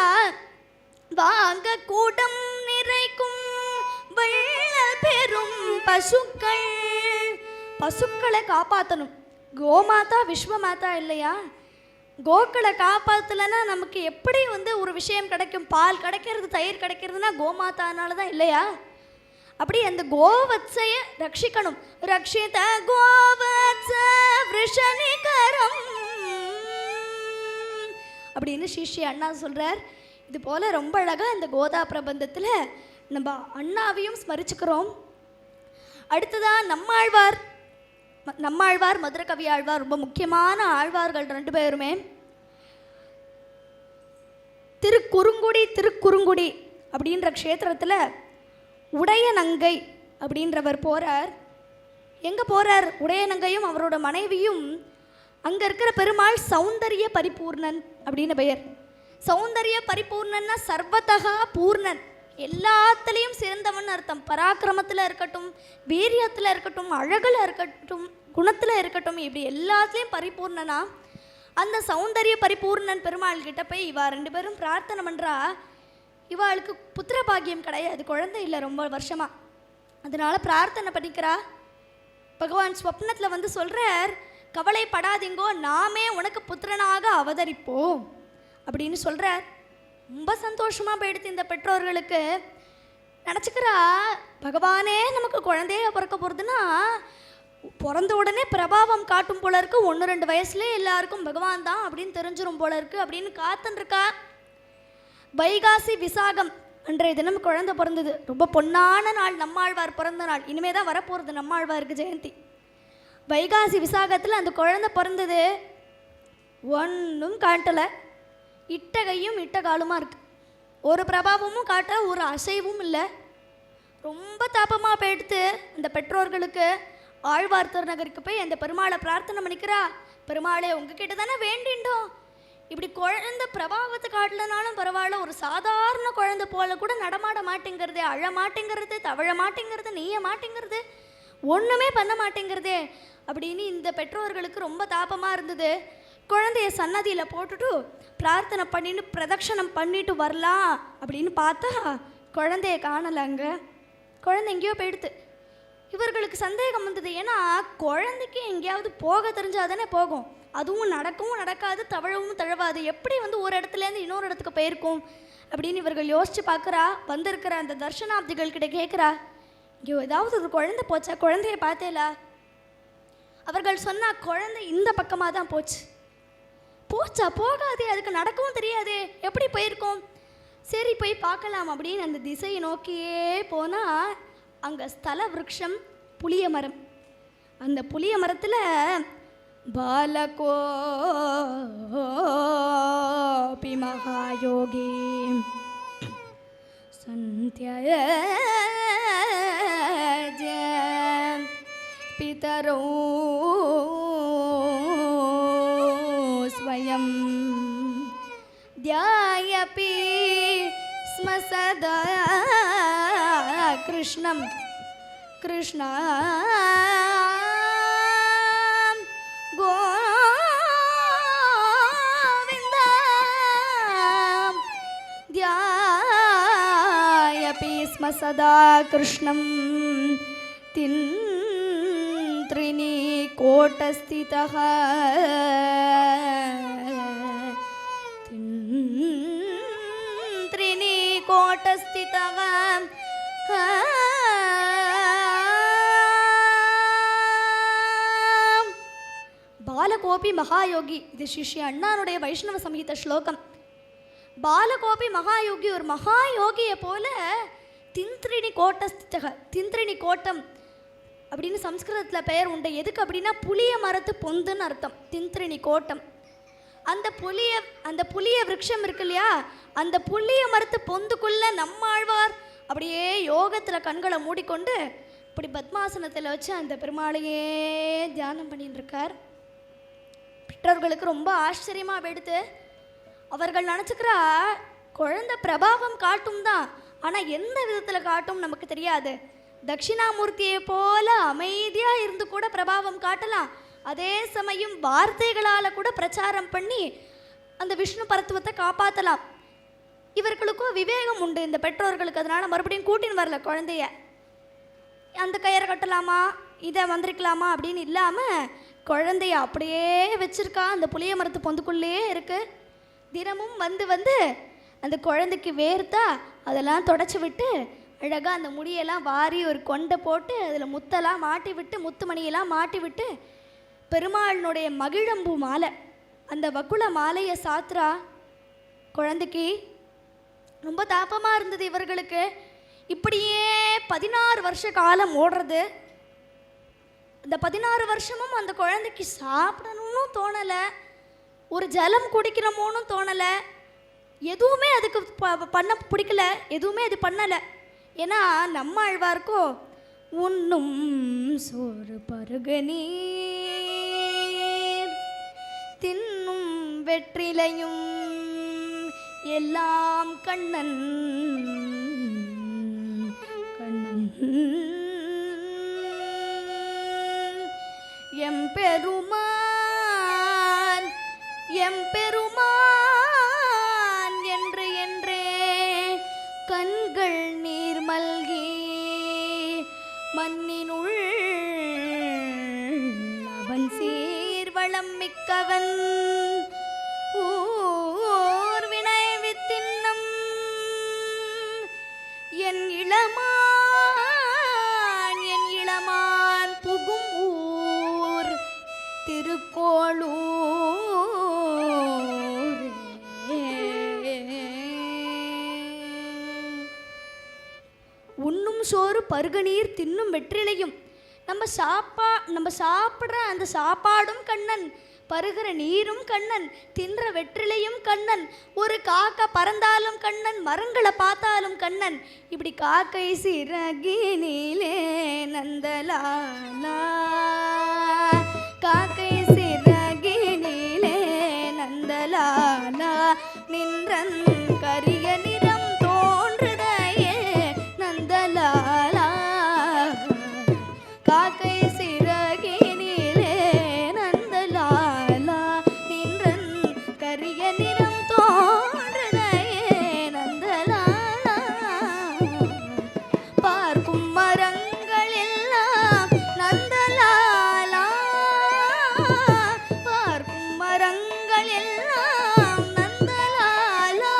வாங்க கூட்டம் நிறைக்கும் வெள்ளல் பெரும் பசுக்கள், பசுக்களை காப்பாற்றணும். கோமாதா விஸ்வமாதா இல்லையா? கோக்களை காப்பாற்றலைன்னா நமக்கு எப்படி ஒரு விஷயம் கிடைக்கும்? பால் கிடைக்கிறது, தயிர் கிடைக்கிறதுனா கோமாதானால தான் இல்லையா? அப்படி அந்த கோவத்சைய ரட்சிக்கணும். ரக்ஷித கோவத்ச விருஷனிகரம் அப்படின்னு சிஷ்ய அண்ணா சொல்கிறார். இது போல் ரொம்ப அழகாக இந்த கோதா பிரபந்தத்தில் நம்ம அண்ணாவையும் ஸ்மரிச்சுக்கிறோம். அடுத்ததாக நம்மாழ்வார் மதுரை கவி ஆழ்வார், ரொம்ப முக்கியமான ஆழ்வார்கள் ரெண்டு பேருமே. திருக்குறுங்குடி அப்படின்ற க்ஷேத்திரத்தில் உடையநங்கை அப்படின்றவர் போகிறார். எங்கே போகிறார்? உடையநங்கையும் அவரோட மனைவியும் அங்கே இருக்கிற பெருமாள் சௌந்தரிய பரிபூர்ணன் அப்படின்னு பெயர். சௌந்தரிய பரிபூர்ணன்னா சர்வதகா பூர்ணன், எல்லாத்துலேயும் சிறந்தவன் அர்த்தம். பராக்கிரமத்தில் இருக்கட்டும், வீரியத்தில் இருக்கட்டும், அழகில் இருக்கட்டும், குணத்தில் இருக்கட்டும், இப்படி எல்லாத்துலேயும் பரிபூர்ணனா அந்த சௌந்தரிய பரிபூர்ணன் பெருமாள் கிட்ட போய் இவா ரெண்டு பேரும் பிரார்த்தனை பண்ணுறா. இவாளுக்கு புத்திர பாக்கியம் கிடையாது, குழந்தை இல்லை ரொம்ப வருஷமாக. அதனால பிரார்த்தனை பண்ணிக்கிறா. பகவான் ஸ்வப்னத்தில் சொல்கிறார், கவலைப்படாதீங்கோ, நாமே உனக்கு புத்திரனாக அவதரிப்போம் அப்படின்னு சொல்கிறார். ரொம்ப சந்தோஷமாக போயிடுத்து இந்த பெற்றோர்களுக்கு. நினச்சிக்கிறா, பகவானே நமக்கு குழந்தைய பிறக்க போகிறதுனா பிறந்த உடனே பிரபாவம் காட்டும் போல இருக்கு, 1-2 வயசுலேயே எல்லாருக்கும் பகவான் தான் அப்படின்னு தெரிஞ்சிடும் போல இருக்கு அப்படின்னு காத்துருக்கா. வைகாசி விசாகம் அன்றைய தினம் குழந்தை பிறந்தது. ரொம்ப பொன்னான நாள், நம்மாழ்வார் பிறந்த நாள். இனிமே தான் வரப்போகிறது நம்மாழ்வாருக்கு ஜெயந்தி. வைகாசி விசாகத்தில் அந்த குழந்தை பிறந்தது. ஒன்றும் காட்டலை, இட்ட கையும் இட்ட காலுமாக இருக்குது. ஒரு பிரபாவமும் காட்ட, ஒரு அசைவும் இல்லை. ரொம்ப தாபமாக போயிடுத்து இந்த பெற்றோர்களுக்கு. ஆழ்வார் திருநகருக்கு போய் அந்த பெருமாளை பிரார்த்தனை பண்ணிக்கிறா. பெருமாளே, உங்ககிட்ட தானே வேண்டிண்டோம், இப்படி குழந்தை பிரபாவத்தை காட்டலனாலும் பரவாயில்ல, ஒரு சாதாரண குழந்தை போல கூட நடமாட மாட்டேங்கிறது, அழ மாட்டேங்கிறது, தவழ மாட்டேங்கிறது, நீய மாட்டேங்கிறது, ஒன்றுமே பண்ண மாட்டேங்கிறதே அப்படின்னு இந்த பெற்றோர்களுக்கு ரொம்ப தாபமாக இருந்தது. குழந்தைய சன்னதியில் போட்டுட்டு பிரார்த்தனை பண்ணிட்டு பிரதட்சணம் பண்ணிட்டு வரலாம் அப்படின்னு பார்த்தா குழந்தைய காணலைங்க. குழந்தை எங்கேயோ போயிடுத்து. இவர்களுக்கு சந்தேகம் வந்தது. ஏன்னா குழந்தைக்கு எங்கேயாவது போக தெரிஞ்சால் தானே போகும், அதுவும் நடக்கவும் நடக்காது, தவழவும் தழுவாது, எப்படி ஒரு இடத்துலேருந்து இன்னொரு இடத்துக்கு போயிருக்கும் அப்படின்னு இவர்கள் யோசித்து பார்க்குறா. வந்திருக்கிற அந்த தர்ஷனாப்திகள் கிட்ட கேட்குறா, இங்கே ஏதாவது ஒரு குழந்தை போச்சா, குழந்தைய பார்த்தேலா? அவர்கள் சொன்னால், குழந்தை இந்த பக்கமாக தான் போச்சு. போச்சா? போகாதே, அதுக்கு நடக்கவும் தெரியாது, எப்படி போயிருக்கோம்? சரி போய் பார்க்கலாம் அப்படின்னு அந்த திசையை நோக்கியே போனால் அங்கே ஸ்தல விருட்சம் புளிய மரம். அந்த புளிய மரத்தில் பாலகோபி மகாயோகி சந்திய பிதரோ ஸ்வயம் த்யாயபி ஸ்ம சதா கிருஷ்ணம் கிருஷ்ண கோவிந்த சதா கிருஷ்ணம் தின்த்ரிணி கோட்டஸ்திதः தின்த்ரிணி கோட்டஸ்திதः பாலகோபி மகாயோகி. இது சிஷ்ய அண்ணானுடைய வைஷ்ணவ சமீத ஸ்லோகம். பாலகோபி மகாயோகி, ஒரு மகாயோகியை போல தின்த்ரிணி கோட்டஸ்திதக, தின்த்ரிணி கோட்டம் அப்படின்னு சம்ஸ்கிருதத்தில் பெயர் உண்டு. எதுக்கு அப்படின்னா புளிய மரத்து பொந்துன்னு அர்த்தம். தின்த்ரிணி கோட்டம், அந்த புளிய விருட்சம் இருக்கு இல்லையா, அந்த புளிய மரத்து பொந்துக்குள்ள நம்மாழ்வார் அப்படியே யோகத்தில் கண்களை மூடிக்கொண்டு இப்படி பத்மாசனத்தில் வச்சு அந்த பெருமாளையே தியானம் பண்ணிட்டு இருக்கார். பெற்றோர்களுக்கு ரொம்ப ஆச்சரியமாக எடுத்து அவர்கள் நினச்சிக்கிறா குழந்தை பிரபாவம் காட்டும் தான், ஆனால் எந்த விதத்தில் காட்டும் நமக்கு தெரியாது. தட்சிணாமூர்த்தியை போல அமைதியாக இருந்து கூட பிரபாவம் காட்டலாம், அதே சமயம் வார்த்தைகளால் கூட பிரச்சாரம் பண்ணி அந்த விஷ்ணு பரத்துவத்தை காப்பாற்றலாம். இவர்களுக்கும் விவேகம் உண்டு இந்த பெற்றோர்களுக்கு. அதனால் மறுபடியும் கூட்டின்னு வரல குழந்தைய. அந்த கயிறை கட்டலாமா, இதை வந்திருக்கலாமா அப்படின்னு இல்லாமல் குழந்தைய அப்படியே வச்சுருக்கா. அந்த புளிய மரத்து பொந்துக்குள்ளேயே இருக்குது. தினமும் வந்து வந்து அந்த குழந்தைக்கு வேர்த்தா அதெல்லாம் தொடச்சி விட்டு அழகாக அந்த முடியெல்லாம் வாரி ஒரு கொண்டை போட்டு அதில் முத்தெல்லாம் மாட்டி விட்டு, முத்து மணியெல்லாம் மாட்டி விட்டு பெருமாளினுடைய மகிழம்பூ மாலை, அந்த வக்குள மாலையை சாத்துறா குழந்தைக்கு. ரொம்ப தாபமாக இருந்தது இவர்களுக்கு. இப்படியே 16 வருஷ காலம் ஓடுறது. இந்த 16 வருஷமும் அந்த குழந்தைக்கு சாப்பிடணும்னு தோணலை, ஒரு ஜலம் குடிக்கணுமோன்னு தோணலை, எதுவுமே அதுக்கு பண்ண பிடிக்கல, எதுவுமே அது பண்ணலை. ஏன்னா நம்ம ஆழ்வார்க்கோ உண்ணும் சோறு பருகு நீர் தின்னும் வெற்றிலையும் எல்லாம் கண்ணன் கண்ணன் எம்பெருமான் எம்பெருமான் என்று என்றே கண்கள் நீர் மல்கி மண்ணினுள் அவன் சீர்வளம் மிக்கவன் ஊர் வினை வித்தின்னம் என் இளமான் புகும் ஊர் திருக்கோளூர். உண்ணும் சோறு பருகநீர் தின்னும் வெற்றிலையும். நம்ம சாப்பிட்ற அந்த சாப்பாடும் கண்ணன், பருகிற நீரும் கண்ணன், தின்ற வெற்றிலையும் கண்ணன், ஒரு காக்கா பறந்தாலும் கண்ணன், மரங்களை பார்த்தாலும் கண்ணன். இப்படி காக்கை சிறகினிலே நந்தலாலா, காக்கை சிறகினிலே நந்தலாலா நின்றன் கரிய நிறம் தோன்றுதையே நந்தலாலா, காக்கை சிறகினிலே நந்தலாலா நின்றன் கரிய நிறம் தோன்றுதையே நந்தலாலா, பார்க்கும் மரங்கள் எல்லாம் நந்தலாலா, பார்க்கும் மரங்கள் எல்லாம் நந்தலாலா,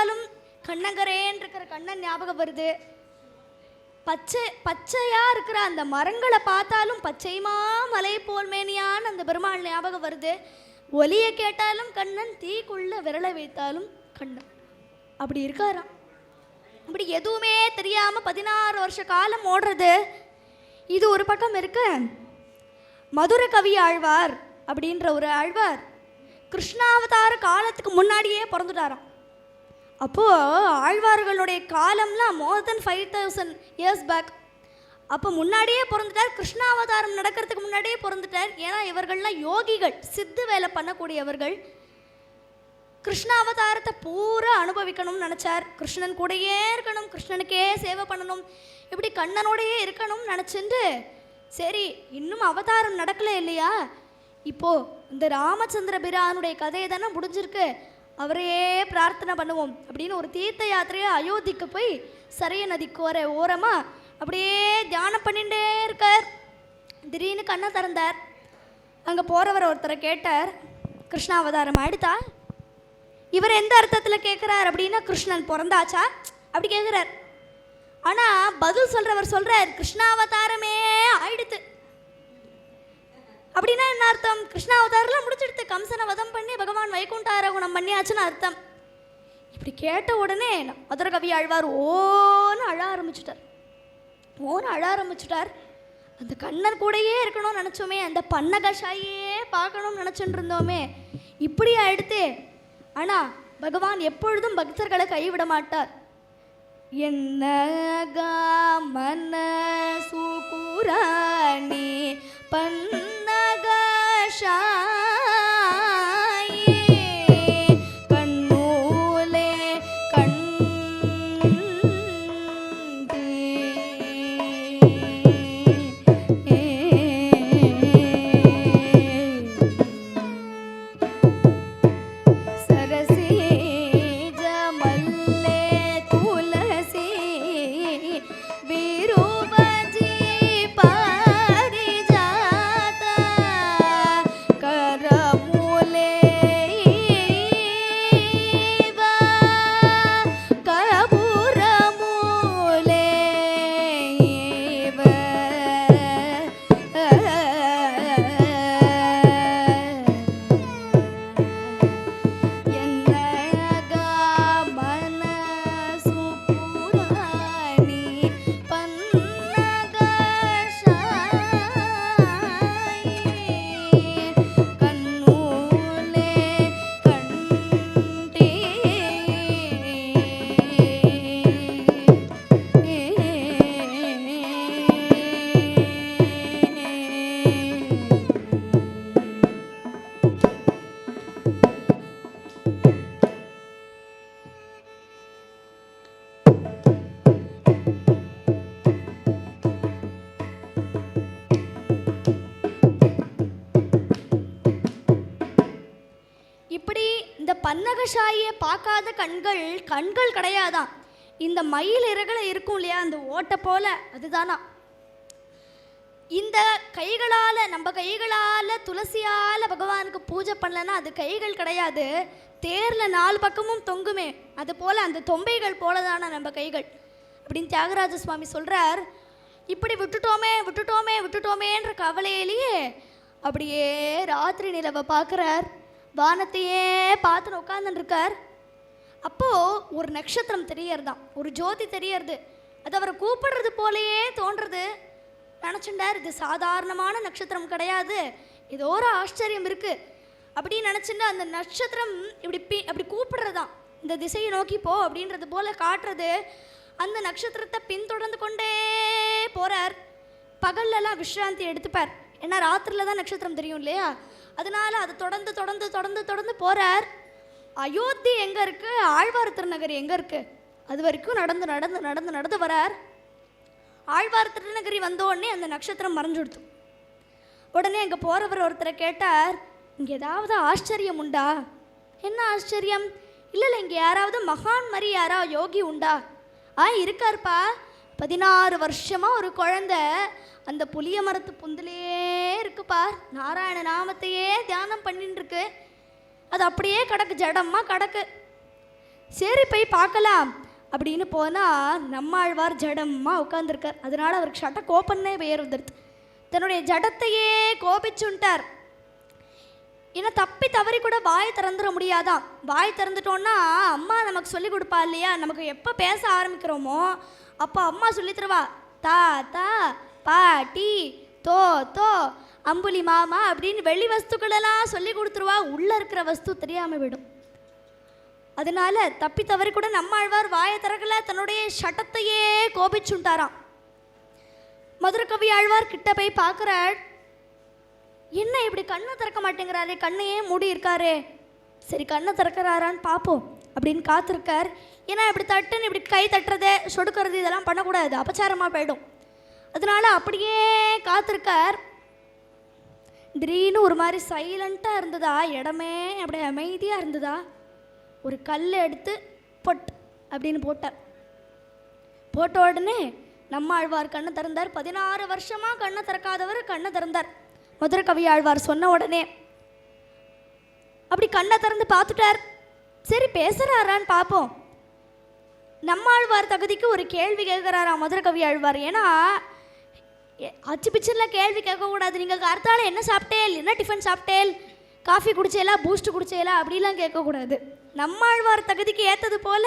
பார்த்தாலும் கண்ணங்கரேன்னு இருக்கிற கண்ணன் ஞாபகம் வருது. பச்சையாக இருக்கிற அந்த மரங்களை பார்த்தாலும் பச்சைமா மலை போல் மேனியான அந்த பெருமாள் ஞாபகம் வருது. ஒலியை கேட்டாலும் கண்ணன், தீக்குள்ள விரலை வைத்தாலும் கண்ணன். அப்படி இருக்காராம். அப்படி எதுவுமே தெரியாமல் 16 வருஷ காலம் ஓடுறது. இது ஒரு பக்கம் இருக்கு. மதுரை கவி ஆழ்வார் அப்படின்ற ஒரு ஆழ்வார் கிருஷ்ணாவதார காலத்துக்கு முன்னாடியே பிறந்துட்டாராம். அப்போது ஆழ்வார்களுடைய காலம்லாம் மோர் தென் 5000 இயர்ஸ் பேக். அப்போ முன்னாடியே பிறந்துட்டார். கிருஷ்ணாவதாரம் நடக்கிறதுக்கு முன்னாடியே பிறந்துட்டார். ஏன்னா இவர்கள்லாம் யோகிகள், சித்து வேலை பண்ணக்கூடியவர்கள். கிருஷ்ணாவதாரத்தை பூரா அனுபவிக்கணும்னு நினச்சார். கிருஷ்ணன் கூடயே இருக்கணும், கிருஷ்ணனுக்கே சேவை பண்ணணும், இப்படி கண்ணனோடையே இருக்கணும்னு நினச்சிட்டு சரி இன்னும் அவதாரம் நடக்கலை இல்லையா, இப்போது இந்த ராமச்சந்திர பிரானுடைய கதையை தானே முடிஞ்சிருக்கு, அவரையே பிரார்த்தனை பண்ணுவோம் அப்படின்னு ஒரு தீர்த்த யாத்திரையை அயோத்திக்கு போய் சரைய நதிக்கு வர ஓரமாக அப்படியே தியானம் பண்ணிகிட்டே இருக்கார். திடீர்னு கண்ணை திறந்தார். அங்கே போகிறவர் ஒருத்தரை கேட்டார், கிருஷ்ணாவதாரம் ஆயிடுதா? இவர் எந்த அர்த்தத்தில் கேட்குறார் அப்படின்னா, கிருஷ்ணன் பிறந்தாச்சா அப்படி கேட்குறார். ஆனால் பதில் சொல்கிறவர் சொல்கிறார், கிருஷ்ணாவதாரமே ஆயிடுத்து. அப்படின்னா என்ன அர்த்தம்? கிருஷ்ணாவதாரெலாம் முடிச்சிடுத்து, கம்சனை வதம் பண்ணி பகவான் வைகுண்டாரோகணம் பண்ணியாச்சுன்னு அர்த்தம். இப்படி கேட்ட உடனே மதுரை கவி ஆழ்வார் ஓன்னு அழ ஆரம்பிச்சுட்டார். அந்த கண்ணன் கூடையே இருக்கணும்னு நினச்சோமே, அந்த பன்னகஷாயே பார்க்கணும்னு நினச்சிட்டு இருந்தோமே, இப்படி ஆயிடுத்து. ஆனால் பகவான் எப்பொழுதும் பக்தர்களை கைவிட மாட்டார். என்னக மனசு குராணி பன்னகஷாயே கண்ணூலே கண்டி சரசி ஜமல்லே துளசி விருபஜி பாரிஜாத கரமூலே கபூரமூலே என்னக மனசு புராணி பன்னகஷாயே கண்ணூலே கண்டி இப்படி இந்த பன்னகஷாயை பார்க்காத கண்கள் கிடையாதான். இந்த மயில் இறகுல இருக்கும் இல்லையா, அந்த ஓட்டை போல அதுதானா. இந்த கைகளால், நம்ம கைகளால் துளசியால் பகவானுக்கு பூஜை பண்ணலன்னா அது கைகள் கிடையாது. தேரில் 4 பக்கமும் தொங்குமே, அது போல் அந்த தொம்பைகள் போல தானே நம்ம கைகள் அப்படின்னு தியாகராஜ சுவாமி சொல்கிறார். இப்படி விட்டுட்டோமேன்ற கவலையிலேயே அப்படியே ராத்திரி நிலவை பார்க்குறார். வானத்தையே பார்த்துன்னு உட்காந்துருக்கார். அப்போது ஒரு நட்சத்திரம் தெரியறதான், ஒரு ஜோதி தெரியறது. அது அவரை கூப்பிடுறது போலேயே தோன்றது. நினச்சுட்டார், இது சாதாரணமான நட்சத்திரம் கிடையாது, ஏதோ ஒரு ஆச்சரியம் இருக்குது அப்படின்னு நினச்சிட்டு அந்த நட்சத்திரம் அப்படி கூப்பிடுறதான், இந்த திசையை நோக்கி போ அப்படின்றது போல் காட்டுறது. அந்த நட்சத்திரத்தை பின்தொடர்ந்து கொண்டே போகிறார். பகல்லலாம் விஸ்ராந்தி எடுத்துப்பார், ஏன்னா ராத்திரியில் தான் நட்சத்திரம் தெரியும் இல்லையா, அதனால அது தொடர்ந்து போகிறார். அயோத்தி எங்கே இருக்குது, ஆழ்வார் திருநகரி எங்கே இருக்குது, அது வரைக்கும் நடந்து வரார். ஆழ்வார் திருநகரி வந்தோடனே அந்த நட்சத்திரம் மறைஞ்சுடுத்து. உடனே அங்கே போகிறவர் ஒருத்தரை கேட்டார், இங்கே ஏதாவது ஆச்சரியம் உண்டா? என்ன ஆச்சரியம்? இல்லை இங்கே யாராவது மகான் மாதிரி யாராவது யோகி உண்டா? இருக்காருப்பா, 16 வருஷமாக ஒரு குழந்தை அந்த புளிய மரத்து பொந்திலே இருக்குப்பா, நாராயண நாமத்தையே தியானம் பண்ணின்னு இருக்கு. அது அப்படியே கிடக்கு, ஜடமாக கிடக்கு. சரி போய் பார்க்கலாம் அப்படின்னு போனால் நம்மாழ்வார் ஜடமாக உட்காந்துருக்கார். அதனால அவருக்கு சட்ட கோப்பன்னே பெயர் வந்துடுது. தன்னுடைய ஜடத்தையே கோபிச்சுட்டார். ஏன்னா தப்பி தவறி கூட வாய் திறந்துட முடியாதான். வாய் திறந்துட்டோன்னா அம்மா நமக்கு சொல்லி கொடுப்பா இல்லையா, நமக்கு எப்போ பேச ஆரம்பிக்கிறோமோ அப்போ அம்மா சொல்லி தருவா. தா தா பாட்டி தோ தோ அம்புலி மாமா அப்படின்னு வெளி வஸ்துக்களெல்லாம் சொல்லி கொடுத்துருவா. உள்ளே இருக்கிற வஸ்து தெரியாமல் விடும். அதனால தப்பி தவறி கூட நம்மாழ்வார் வாயை திறக்கல, தன்னுடைய சட்டத்தையே கோபிச்சுட்டாராம். மதுரகவி ஆழ்வார் கிட்ட போய் பார்க்குறாள். என்ன இப்படி கண்ணை திறக்க மாட்டேங்கிறாரே, கண்ணையே மூடி இருக்காரே, சரி கண்ணை திறக்கிறாரான்னு பார்ப்போம் அப்படின்னு காத்திருக்கார். ஏன்னா இப்படி தட்டுன்னு இப்படி கை தட்டுறது சொடுக்கிறது இதெல்லாம் பண்ணக்கூடாது, அபச்சாரமாக போயிடும். அதனால அப்படியே காத்திருக்கார். திடீர்னு ஒரு மாதிரி சைலண்ட்டாக இருந்ததா, இடமே அப்படியே அமைதியாக இருந்ததா. ஒரு கல் எடுத்து பொட் அப்படின்னு போட்டார். போட்ட உடனே நம்மாழ்வார் கண்ணை திறந்தார். 16 வருஷமாக கண்ணை திறக்காதவர் கண்ணை திறந்தார். மதுரகவி ஆழ்வார் சொன்ன உடனே அப்படி கண்ணை திறந்து பார்த்துட்டார். சரி பேசுகிறாரான்னு பார்ப்போம். நம்மாழ்வார் தகுதிக்கு ஒரு கேள்வி கேட்குறாராம் மதுரகவி ஆழ்வார். ஏன்னா அச்சு பிச்சரில் கேள்வி கேட்கக்கூடாது. நீங்கள் கருத்தால் என்ன சாப்பிட்டேல், என்ன டிஃபன் சாப்பிட்டேல், காஃபி குடிச்சேலா, பூஸ்ட் குடிச்சேலா அப்படிலாம் கேட்கக்கூடாது. நம்மாழ்வார் தகுதிக்கு ஏற்றது போல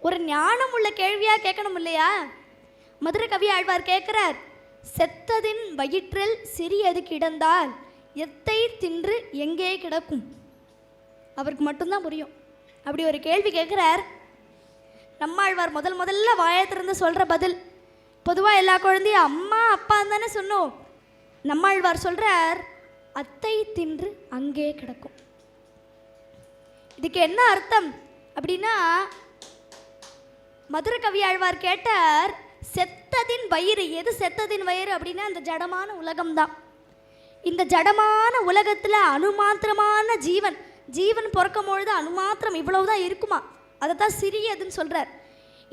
ஒரு ஞானம் உள்ள கேள்வியாக கேட்கணும் இல்லையா. மதுரகவி ஆழ்வார் கேட்குறார், செத்ததின் வயிற்றில் சிறியது கிடந்தால் எத்தை தின்று எங்கே கிடக்கும். அவருக்கு மட்டும்தான் புரியும். அப்படி ஒரு கேள்வி கேட்குறார். நம்மாழ்வார் முதல்ல வாயை திறந்து சொல்கிற பதில், பொதுவாக எல்லா குழந்தையும் அம்மா அப்பான்னு தானே சொன்னோம். நம்மாழ்வார் சொல்கிறார், அத்தை தின்று அங்கே கிடக்கும். இதுக்கு என்ன அர்த்தம் அப்படின்னா, மதுரகவி ஆழ்வார் கேட்டார், செத்ததின் வயிறு. எது செத்ததின் வயிறு அப்படின்னா அந்த ஜடமான உலகம்தான். இந்த ஜடமான உலகத்தில் அணுமாத்திரமான ஜீவன் பிறக்கும் பொழுது அணுமாத்திரம் இவ்வளவுதான் இருக்குமா, அதை தான் சிறியதுன்னு சொல்கிறார்.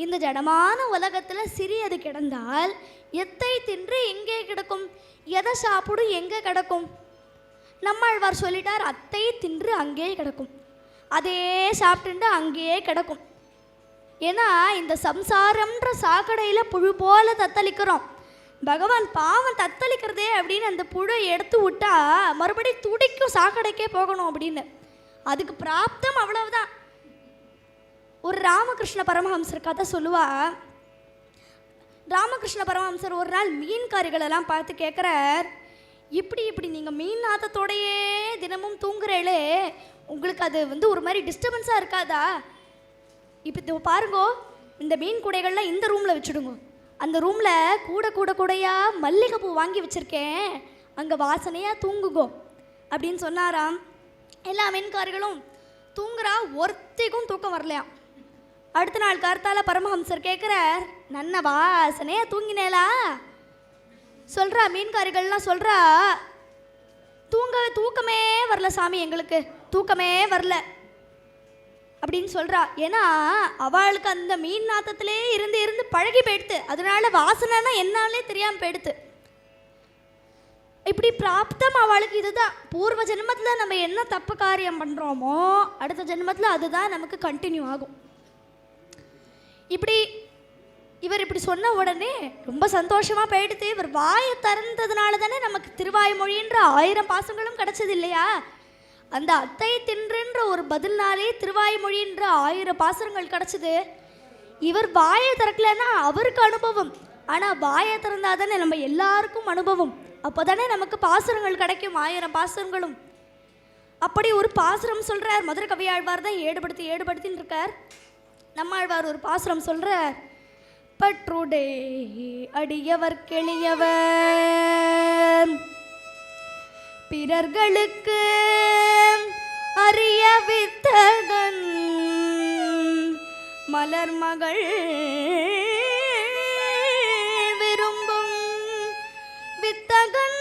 இந்த ஜடமான உலகத்தில் சிறியது கிடந்தால் எத்தை தின்று எங்கே கிடக்கும், எதை சாப்பிடும் எங்கே கிடக்கும். நம்மாழ்வார் சொல்லிட்டார், அத்தை தின்று அங்கே கிடக்கும், அதே சாப்பிட்டுண்டு அங்கேயே கிடக்கும். ஏன்னா இந்த சம்சாரம்ன்ற சாக்கடையில் புழு போல தத்தளிக்கிறோம். பகவான் பாவம் தத்தளிக்கிறதே அப்படின்னு அந்த புழை எடுத்து விட்டா மறுபடியும் துடிக்கும் சாக்கடைக்கே போகணும் அப்படின்னு. அதுக்கு பிராப்தம் அவ்வளவுதான். ஒரு ராமகிருஷ்ண பரமஹம்சர் கதை சொல்லுவா. ராமகிருஷ்ண பரமஹம்சர் ஒரு நாள் மீன்காரிகளெல்லாம் பார்த்து கேட்குறார், இப்படி நீங்கள் மீன் நாத்தத்தோடையே தினமும் தூங்குறேளே, உங்களுக்கு அது ஒரு மாதிரி டிஸ்டர்பன்ஸாக இருக்காதா? இப்போ பாருங்கோ, இந்த மீன் கூடைகள்லாம் இந்த ரூமில் வச்சுடுங்க, அந்த ரூமில் கூடையாக மல்லிகைப்பூ வாங்கி வச்சுருக்கேன், அங்கே வாசனையாக தூங்குங்கோ அப்படின்னு சொன்னாராம். எல்லா மீன்காரிகளும் தூங்குறா, ஒருத்திக்கும் தூக்கம் வரலையாம். அடுத்த நாள் கருத்தால் பரமஹம்சர் கேட்குறார், நன்ன வாசனையாக தூங்கினேலா? சொல்கிறா மீன்காரிகள்லாம் சொல்கிறா, தூக்கமே வரல சாமி, எங்களுக்கு தூக்கமே வரல அப்படின்னு சொல்கிறா. ஏன்னா அவளுக்கு அந்த மீன் நாத்தத்திலே இருந்து பழகி போயிடுத்து. அதனால வாசனைனா என்னாலே தெரியாமல் போயிடுத்து. இப்படி பிராப்தம் அவளுக்கு இதுதான். பூர்வ ஜென்மத்தில் நம்ம என்ன தப்பு காரியம் பண்ணுறோமோ அடுத்த ஜென்மத்தில் அதுதான் நமக்கு கண்டினியூ ஆகும். இவர் இப்படி சொன்ன உடனே ரொம்ப சந்தோஷமாக போயிடுத்து. இவர் வாயை திறந்ததுனால தானே நமக்கு திருவாய்மொழின்ற 1000 பாசங்களும் கிடச்சது இல்லையா. அந்த அத்தை தின்றுன்ற ஒரு பதில்னாலே திருவாய்மொழின்ற 1000 பாசங்கள் கிடச்சிது. இவர் வாயை திறக்கலன்னா அவருக்கு அனுபவம், ஆனால் வாயை திறந்தால் தானே நம்ம எல்லாருக்கும் அனுபவம். அப்போ தானே நமக்கு பாசுரங்கள் கிடைக்கும், 1000 பாசுரங்களும். அப்படி ஒரு பாசுரம் சொல்கிறார். மதுரகவி ஆழ்வார் தான் ஏடுபடுத்தின்னு இருக்கார். நம்மாழ்வார் ஒரு பாசுரம் சொல்கிறார், பற்றுடே அடியவர் கெளியவர் பிறர்களுக்கு அறிய வித்தகன் மலர்மகள் விரும்பும் வித்தகன்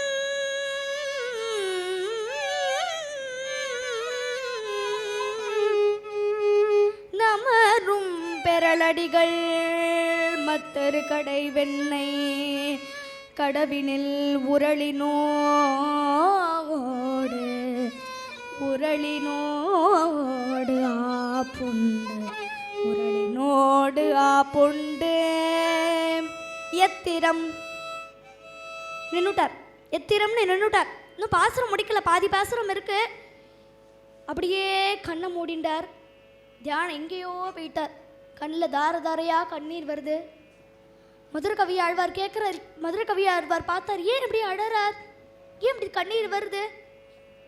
நமரும் பெறலடிகள் மத்தரு கடை வெண்ணை கடவினில் உரளினோடு ஆப்புண்டு உரளினோடு ஆப்புண்டு எத்திரம் நின்னுட்டார். எத்திரம்னு நின்னுட்டார். இன்னும் பாசுரம் முடிக்கல, பாதி பாசுரம் இருக்கு. அப்படியே கண்ணை மூடிண்டார். தியானம் எங்கேயோ போயிட்டார். கண்ணில் தார தாரையா கண்ணீர் வருது. மதுரை கவி ஆழ்வார் கேட்குறார். மதுரை கவி ஆழ்வார் பார்த்தார், ஏன் இப்படி அழறார், ஏன் இப்படி கண்ணீர் வருது?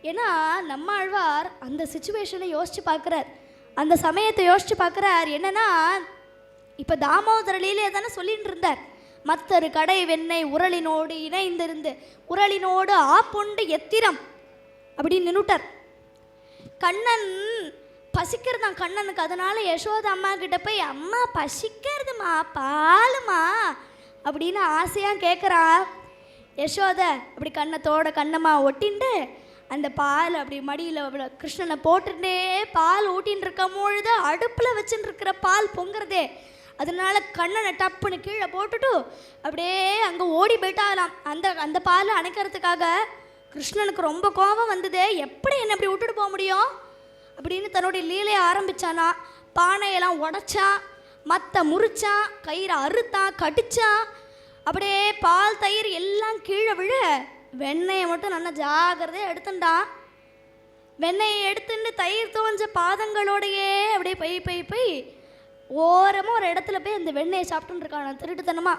ஏன்னா நம்ம ஆழ்வார் அந்த சுச்சுவேஷனை யோசிச்சு பார்க்குறார், அந்த சமயத்தை யோசிச்சு பார்க்குறார். என்னன்னா, இப்போ தாமோதர லீலையை தானே சொல்லிட்டு இருந்தார். மத்தரு கடை வெண்ணெய் உரளினோடு இணைந்திருந்து உரளினோடு ஆப்புண்டு எத்திரம் அப்படின்னு நின்னுட்டார். கண்ணன் பசிக்கிறதான் கண்ணனுக்கு. அதனால யசோத அம்மா கிட்ட போய், அம்மா பசிக்கிறதுமா, பாலுமா அப்படின்னு ஆசையாக கேட்குறா. யசோத அப்படி கண்ணத்தோட கண்ணம்மா ஒட்டின்ட்டு அந்த பால் அப்படி மடியில் கிருஷ்ணனை போட்டுட்டே பால் ஊட்டின்னு இருக்கும் பொழுது அடுப்பில் வச்சுட்டு இருக்கிற பால் பொங்குறதே. அதனால கண்ணனை டப்புன்னு கீழே போட்டுட்டு அப்படியே அங்கே ஓடி போயிட்டாலாம் அந்த பாலை அணைக்கிறதுக்காக. கிருஷ்ணனுக்கு ரொம்ப கோபம் வந்தது. எப்படி என்னை அப்படி விட்டுட்டு போக முடியும் அப்படின்னு தன்னுடைய லீலையை ஆரம்பித்தானா. பானையெல்லாம் உடைச்சான், மற்ற முறிச்சான், கயிறை அறுத்தான், கடிச்சான். அப்படியே பால் தயிர் எல்லாம் கீழே விழ வெண்ணெயை மட்டும் நல்லா ஜாகிரதையாக எடுத்துட்டான். வெண்ணெயை எடுத்துட்டு தயிர் துவஞ்ச பாதங்களோடையே அப்படியே போய் ஓரமாக ஒரு இடத்துல போய் அந்த வெண்ணெயை சாப்பிட்டுன்னு இருக்கான் திருட்டுத்தனமா.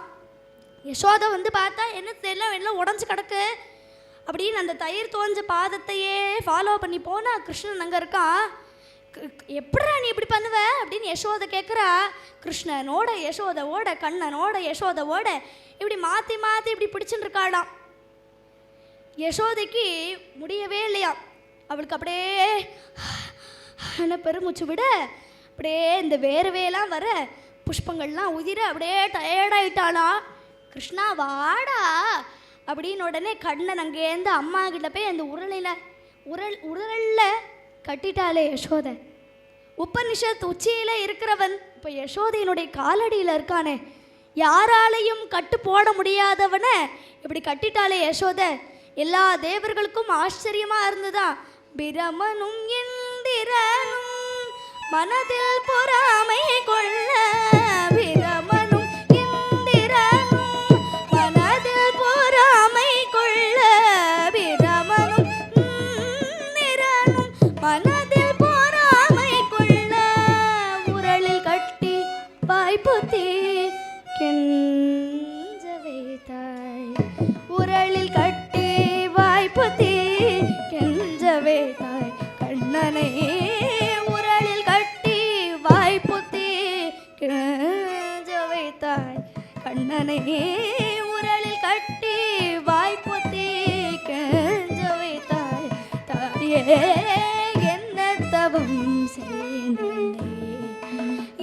யசோதை வந்து பார்த்தா என்ன தெரியல, வெண்ணெய் உடஞ்சி கிடக்கு அப்படின்னு அந்த தயிர் துவஞ்ச பாதத்தையே ஃபாலோ பண்ணி போனால் கிருஷ்ணன் அங்கே இருக்கான். எப்படா நீ இப்படி பண்ணுவ அப்படின்னு யசோதை கேட்குறா. கிருஷ்ணனோட யசோதவோட கண்ணனோட யசோதவோட இப்படி மாற்றி மாற்றி இப்படி பிடிச்சுன்னு இருக்காளாம். யசோதைக்கு முடியவே இல்லையா. அவளுக்கு அப்படியே பெருமூச்சு விட அப்படியே இந்த வேர்வையெல்லாம் வர புஷ்பங்கள்லாம் உதிர அப்படியே டயர்டாயிட்டாளாம். கிருஷ்ணா வாடா அப்படின்னு உடனே கண்ணன் அங்கேருந்து அம்மா கிட்ட போய் அந்த உரலில் கட்டிட்டாளே யசோதை. உபனிஷத் உச்சியில் இருக்கிறவன் இப்போ யசோதையினுடைய காலடியில் இருக்கானே, யாராலையும் கட்டு போட முடியாதவனை இப்படி கட்டிட்டாளே யசோதை. எல்லா தேவர்களுக்கும் ஆச்சரியமாக இருந்ததா. பிரமனும் இந்திரனும் மனதில் பொறாமை கொள்ள, பிரமனும் இந்திரனும் மனதில் பொறாமை கொள்ள, பிரமனும் இந்திரனும் மனதில் பொறாமை கொள்ள, உரலில் கட்டி வாய்ப்புத்தி கெஞ்ச வைத்தாய், உரலில் கட்டி வாய்ப்புத்தி கெஞ்ச வைத்தாய் கண்ணனை, உரலில் கட்டி வாய்ப்புத்தி கெஞ்ச வைத்தாய் கண்ணனை, உரலில் கட்டி வாய்ப்புத்தி கெஞ்ச வைத்தாய் தாயே என்ன தவம் செய்தனே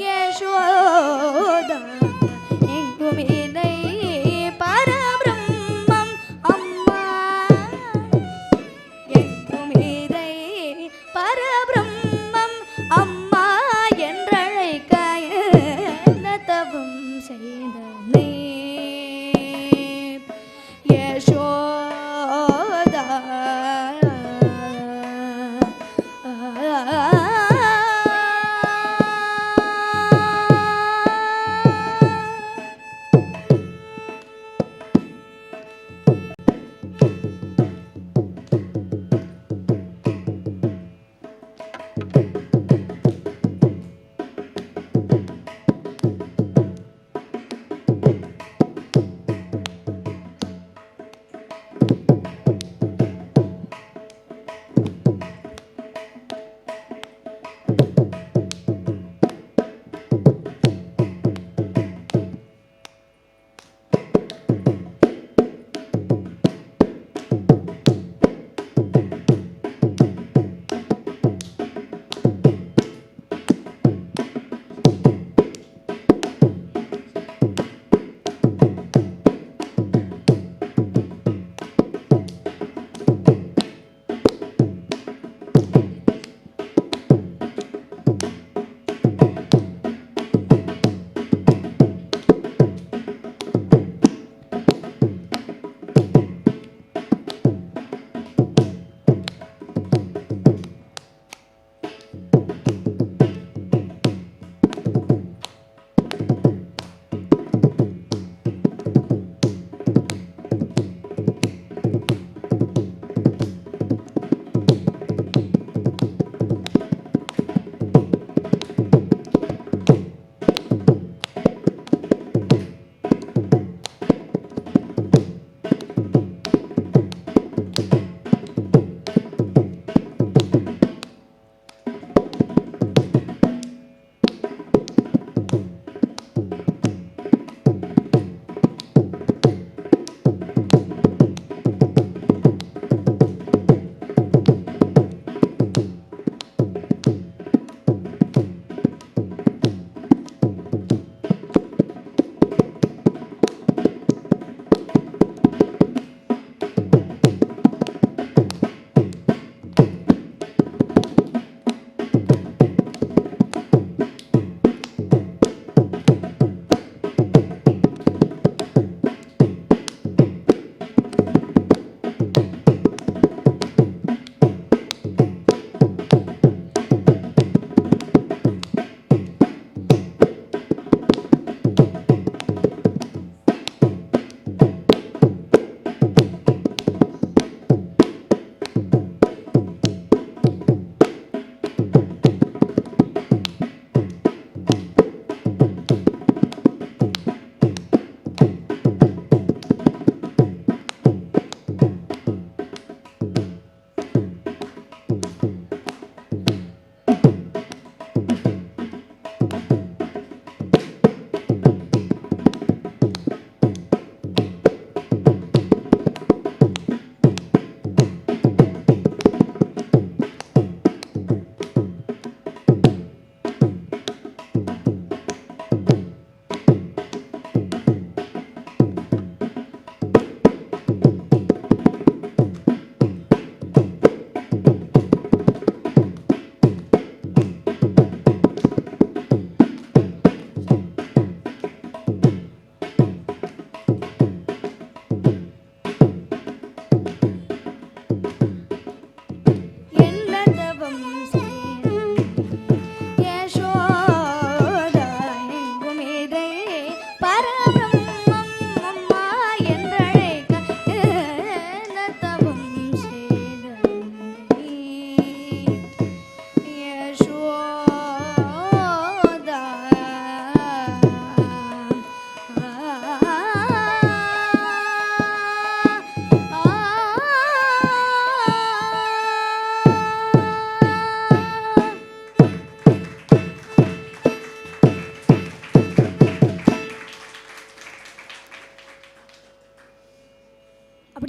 யசோதா எங்கும் இணை பரபிரம்மம் அம்மா, எங்கும் இணை பரபிரம்மம் அம்மா என்றழைக்க என்ன தவம் செய்தனே யசோதா.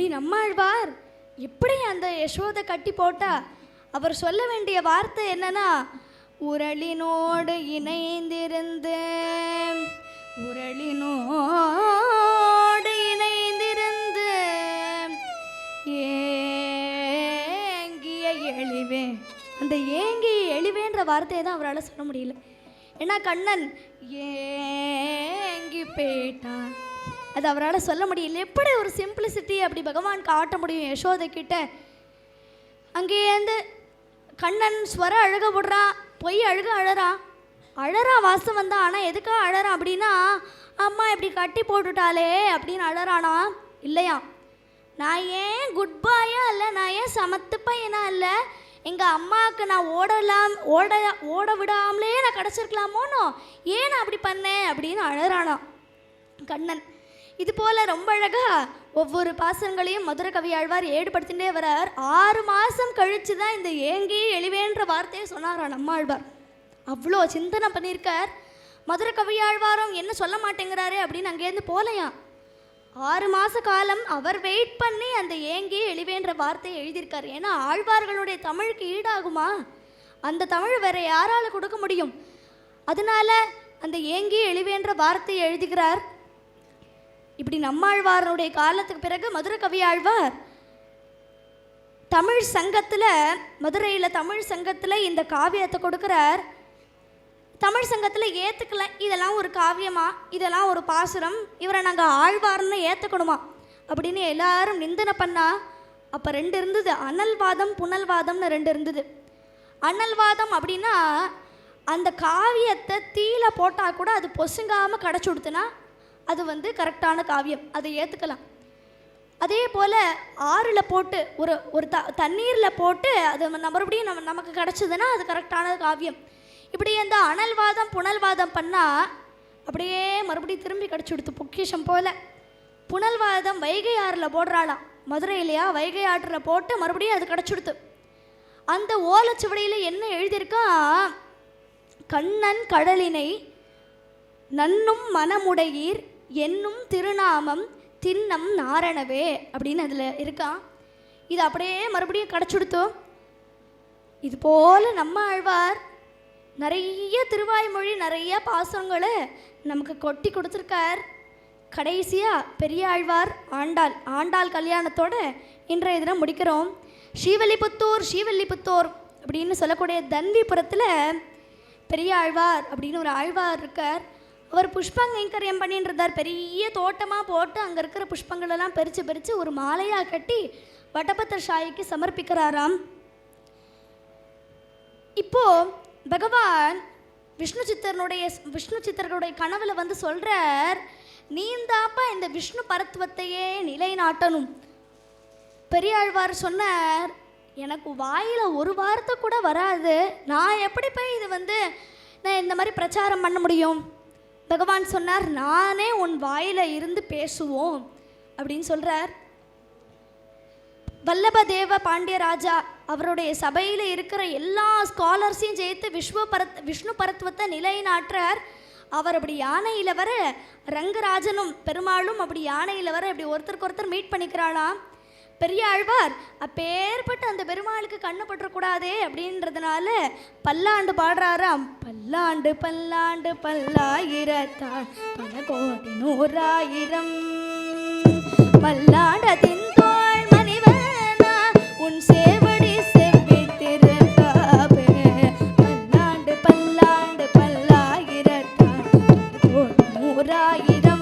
இப்படி நம்மாழ்வார் எப்படி அந்த யசோதை கட்டி போட்டா அவர் சொல்ல வேண்டிய வார்த்தை என்னன்னா, உரளினோடு இணைந்திருந்து உரளினோடு இணைந்திருந்து ஏங்கிய எழிவே. அந்த ஏங்கிய எழிவேன்ற வார்த்தையை தான் அவரால் சொல்ல முடியல. ஏன்னா கண்ணன் ஏங்கி போயிட்டான், அது அவரால் சொல்ல முடியல. எப்படி ஒரு சிம்பிளிசிட்டி அப்படி பகவான் காட்ட முடியும் யசோதை கிட்ட? அங்கேருந்து கண்ணன் ஸ்வர அழுக விடுறான், பொய் அழுக அழறான் வாசம் தான். ஆனால் எதுக்காக அழறான் அப்படின்னா, அம்மா இப்படி கட்டி போட்டுட்டாலே அப்படின்னு அழறானா இல்லையா? நான் ஏன் குட் பாயா இல்லை, நான் ஏன் சமத்து பையனா இல்லை, எங்கள் அம்மாவுக்கு நான் ஓட விடாமலே நான் கிடச்சிருக்கலாமோனோ, ஏன் நான் அப்படி பண்ணேன் அப்படின்னு அழறானா கண்ணன். இது போல் ரொம்ப அழகாக ஒவ்வொரு பாசங்களையும் மதுரை கவி ஆழ்வார் ஏடுபடுத்திகிட்டே வரார். 6 மாதம் கழித்து தான் இந்த ஏங்கி எழிவேன்ற வார்த்தையை சொன்னாரா நம்மாழ்வார். அவ்வளோ சிந்தனை பண்ணியிருக்கார். மதுரை கவி ஆழ்வாரும் என்ன சொல்ல மாட்டேங்கிறாரு அப்படின்னு அங்கேருந்து போகலையாம். 6 மாத காலம் அவர் வெயிட் பண்ணி அந்த ஏங்கி எழிவேன்ற வார்த்தையை எழுதியிருக்கார். ஏன்னா ஆழ்வார்களுடைய தமிழுக்கு ஈடாகுமா? அந்த தமிழ் வேற யாரால் கொடுக்க முடியும்? அதனால அந்த ஏங்கி எழிவேன்ற வார்த்தையை எழுதுகிறார். இப்படி நம்மாழ்வாருடைய காலத்துக்கு பிறகு மதுரை கவி ஆழ்வார் தமிழ் சங்கத்தில், மதுரையில் தமிழ் சங்கத்தில் இந்த காவியத்தை கொடுக்குறார். தமிழ் சங்கத்தில் ஏற்றுக்கல, இதெல்லாம் ஒரு காவியமா, இதெல்லாம் ஒரு பாசுரம், இவரை நாங்கள் ஆழ்வார்னு ஏற்றுக்கணுமா அப்படின்னு எல்லாரும் நிந்தனை பண்ணா. அப்போ 2 இருந்தது, அனல்வாதம் புனல்வாதம்னு 2 இருந்தது. அனல்வாதம் அப்படின்னா அந்த காவியத்தை தீயில போட்டால் கூட அது பொசுங்காமல் கடைச்சி கொடுத்துனா அது வந்து கரெக்டான காவியம், அதை ஏற்றுக்கலாம். அதே போல் ஆறில் போட்டு ஒரு தண்ணீரில் போட்டு அது மறுபடியும் நமக்கு கிடச்சிதுன்னா அது கரெக்டான காவியம். இப்படி அந்த அனல்வாதம் புனல்வாதம் பண்ணால் அப்படியே மறுபடியும் திரும்பி கிடச்சி கொடுத்து பொக்கிஷம் போல். புனல்வாதம் வைகை ஆறில் போடுறாளாம், மதுரை இல்லையா, வைகை ஆற்றில் போட்டு மறுபடியும் அது கிடச்சி கொடுத்து. அந்த ஓலைச்சுவடியில் என்ன எழுதியிருக்கா, கண்ணன் கடலினை நன்னும் மனமுடையீர் என்னும் திருநாமம் தின்னம் நாரணவே அப்படின்னு அதில் இருக்கான். இது அப்படியே மறுபடியும் கிடச்சுடுத்தோம். இது போல் நம்ம ஆழ்வார் நிறைய திருவாய்மொழி நிறைய பாசங்களை நமக்கு கொட்டி கொடுத்துருக்கார். கடைசியாக பெரிய ஆழ்வார் ஆண்டாள் கல்யாணத்தோட இன்றைய தினம் முடிக்கிறோம். ஸ்ரீவல்லிபுத்தூர் அப்படின்னு சொல்லக்கூடிய தன்விபுரத்தில் பெரிய ஆழ்வார் அப்படின்னு ஒரு ஆழ்வார் இருக்கார். அவர் புஷ்பங்கைங்கரியம் பண்ணிட்டு இருந்தார். பெரிய தோட்டமாக போட்டு அங்கே இருக்கிற புஷ்பங்களெல்லாம் பறித்து ஒரு மாலையாக கட்டி வடபத்திர சாயிக்கு சமர்ப்பிக்கிறாராம். இப்போது பகவான் விஷ்ணு சித்தர்களுடைய கனவுல வந்து சொல்கிறார், நீந்தாப்பா இந்த விஷ்ணு பரத்துவத்தையே நிலைநாட்டணும். பெரியாழ்வார் சொன்னார், எனக்கு வாயில் ஒரு வார்த்தை கூட வராது, நான் எப்படி போய் இது வந்து நான் இந்த மாதிரி பிரச்சாரம் பண்ண முடியும்? பகவான் சொன்னார், நானே உன் வாயில் இருந்து பேசுவோம் அப்படின்னு சொல்கிறார். வல்லபதேவ பாண்டியராஜா அவருடைய சபையில் இருக்கிற எல்லா ஸ்காலர்ஸையும் சேர்த்து விஷ்ணு பரத்துவத்தை நிலைநாட்டுறார். அவர் அப்படி யானையில் வர, ரங்கராஜனும் பெருமாளும் அப்படி யானையில் வர இப்படி ஒருத்தருக்கு ஒருத்தர் மீட் பண்ணிக்கிறாளாம். பெரிய ஆழ்வார் அப்பேற்பட்டு அந்த பெருமாளுக்கு கண்ணு பற்றக்கூடாதே அப்படின்றதுனால பல்லாண்டு பாடுறாராம். பல்லாண்டு பல்லாண்டு பல்லாயிரத்தாள் பல கோடி 100,000 பல்லாண்டத்தின் தோள் மணிவனா உன் சேவடி செவ்வித்திருக்காபே. பல்லாண்டு பல்லாண்டு பல்லாயிரத்தாள் பல கோடி 100,000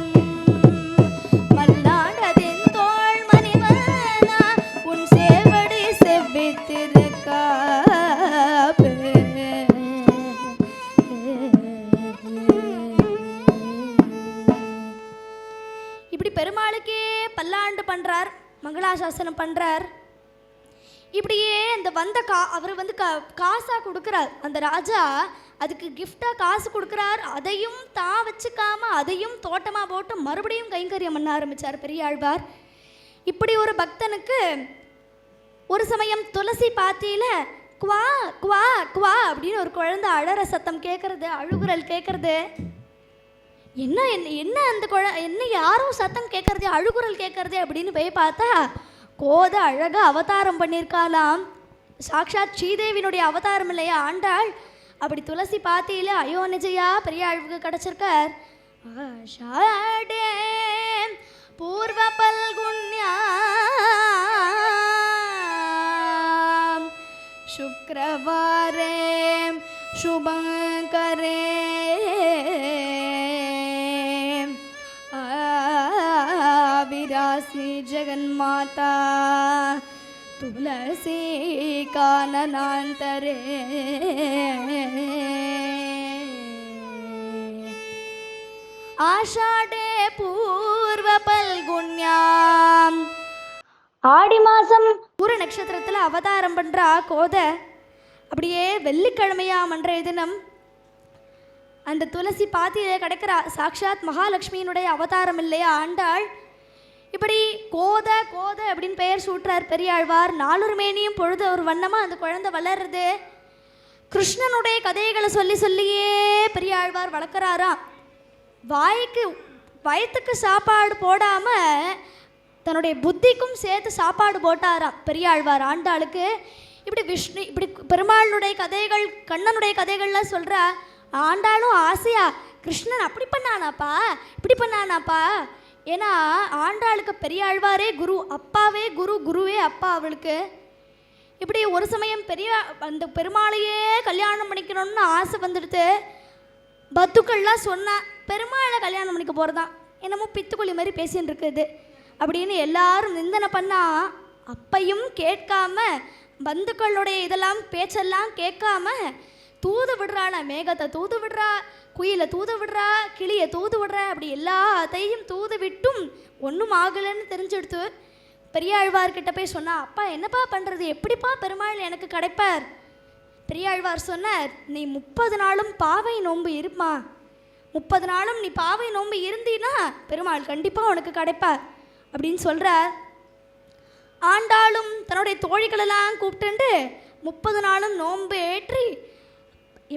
பெருமாளுக்கே பல்லாண்டு பண்ணுறார், மங்களாசாசனம் பண்ணுறார். இப்படியே இந்த வந்த அவர் வந்து காசாக கொடுக்குறார். அந்த ராஜா அதுக்கு கிஃப்டாக காசு கொடுக்குறார். அதையும் தான் வச்சுக்காம அதையும் தோட்டமாக போட்டு மறுபடியும் கைங்கரியம் பண்ண ஆரம்பித்தார் பெரியாழ்வார். இப்படி ஒரு பக்தனுக்கு ஒரு சமயம் துளசி பாத்தியில் குவா குவா குவா அப்படின்னு ஒரு குழந்தை அழற சத்தம் கேட்குறது, அழுகுரல் கேட்குறது. என்ன என்ன அந்த என்ன யாரும் சத்தம் கேட்குறது, அழுகுரல் கேட்குறது அப்படின்னு போய் பார்த்தா கோதை அழகாக அவதாரம் பண்ணியிருக்காளாம். சாக்ஷாத் ஸ்ரீதேவினுடைய அவதாரம் இல்லையா ஆண்டாள். அப்படி துளசி பாத்தியில ஐயோ நிஜயா பெரியாழ்வுக்கு கிடச்சிருக்கார். ஆஷாடே பூர்வ பல்குண்யாம் சுக்ரவாரே சுபங்கரே विरासी जगन्माता तुलसी काननांतरे आषाढे पूर्व पल्गुण्याम ஆடி மாதம் பூர நட்சத்திரத்தில் அவதாரம் பண்ணுறா கோதை. அப்படியே வெள்ளிக்கிழமையாம் அன்றைய தினம் அந்த துளசி பாத்தியிலே கிடைக்கிறா. சாக்ஷாத் மகாலட்சுமியினுடைய அவதாரம் இல்லையா ஆண்டாள். இப்படி கோதை கோதை அப்படின்னு பெயர் சூட்டுறார் பெரியாழ்வார். நாளொரு மேனியும் பொழுது ஒரு வண்ணமாக அந்த குழந்தை வளருது. கிருஷ்ணனுடைய கதைகளை சொல்லி சொல்லியே பெரியாழ்வார் வளர்க்குறாராம். வயத்துக்கு சாப்பாடு போடாமல் தன்னுடைய புத்திக்கும் சேர்த்து சாப்பாடு போட்டாராம் பெரியாழ்வார் ஆண்டாளுக்கு. இப்படி பெருமாளுடைய கதைகள் கண்ணனுடைய கதைகள்லாம் சொல்கிறா. ஆண்டாளும் ஆசையா கிருஷ்ணன் அப்படி பண்ணானாப்பா இப்படி பண்ணானாப்பா. ஏன்னா ஆண்டாளுக்கு பெரியாழ்வாரே குரு, அப்பாவே குரு, குருவே அப்பா அவளுக்கு. இப்படி ஒரு சமயம் அந்த பெருமாளையே கல்யாணம் பண்ணிக்கணும்னு ஆசை வந்துடுது. பத்துக்கள்லாம் சொன்னால் பெருமாளை கல்யாணம் பண்ணிக்க போகிறதான் என்னமோ பித்துக்குழி மாதிரி பேசின்னு இருக்குது அப்படின்னு எல்லாரும் நிந்தனை பண்ணால் அப்பையும் கேட்காம பந்துக்களுடைய இதெல்லாம் பேச்செல்லாம் கேட்காம தூது விடுறாள. மேகத்தை தூது விடுறா, குயிலை தூது விடுறா, கிளியை தூது விடுறா. அப்படி எல்லாத்தையும் தூது விட்டும் ஒன்றும் ஆகலைன்னு தெரிஞ்செடுத்து பெரியாழ்வார்கிட்ட போய் சொன்னா, அப்பா என்னப்பா பண்ணுறது, எப்படிப்பா பெருமாள் எனக்கு கிடைப்பார்? பெரியாழ்வார் சொன்னார், நீ 30 நாளும் பாவை நோன்பு இருப்பா. 30 நாளும் நீ பாவை நோன்பு இருந்தீன்னா பெருமாள் கண்டிப்பாக உனக்கு கிடைப்பார் அப்படின்னு சொல்கிறார். ஆண்டாளும் தன்னுடைய தோழிகளெல்லாம் கூப்பிட்டு 30 நாளும் நோன்பு ஏற்றி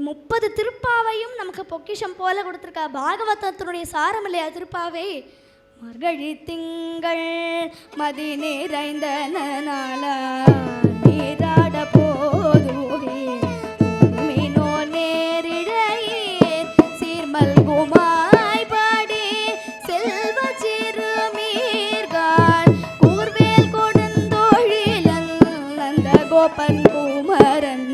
30 திருப்பாவையும் நமக்கு பொக்கிஷம் போல கொடுத்துருக்கா. பாகவதத்தினுடைய சாரம் இல்லையா திருப்பாவை. மர்கழி திங்கள் மதி நிறைந்த நாள நீராட போதுவே மீனோ நேரிழையீர் சீர்மல்குமாய் பாடி செல்வ சிறுமீர்கான் கூர்வேல் கொடுந்தோழிலன் நந்த கோபன் குமரன்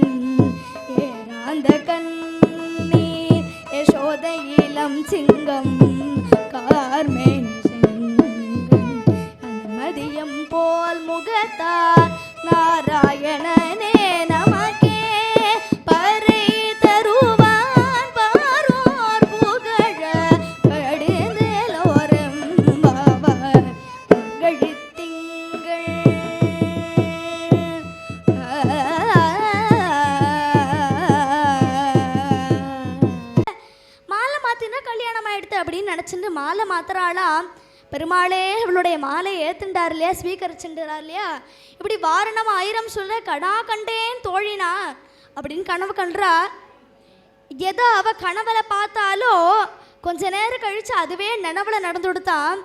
ஏராந்த கண்ணீர் யசோத இளம் சிங்கம் கார்மேனி மதியம் போல் முகத்தார் நாராயணனே நமக்கே பறை தருவான் பாரோர் புகழ கடிந்தோரும் பாவர் கழித்திங்கள். மாலை மாத்தினா கல்யாணம் ஆயிடுத்து அப்படின்னு நினச்சிட்டு மாலை மாத்திராளாம். பெருமாளே இவளுடைய மாலை ஏத்துண்டார் இல்லையா, ஸ்வீகரிச்சுட்டார் இல்லையா. இப்படி வாரணம் 1000 சொல்ல கடா கண்டேன் தோழினா அப்படின்னு கனவு கன்றா. எதோ அவ கனவுல பார்த்தாலோ கொஞ்ச நேரம் கழிச்சு அதுவே நினைவுல நடந்து கொடுத்தான்.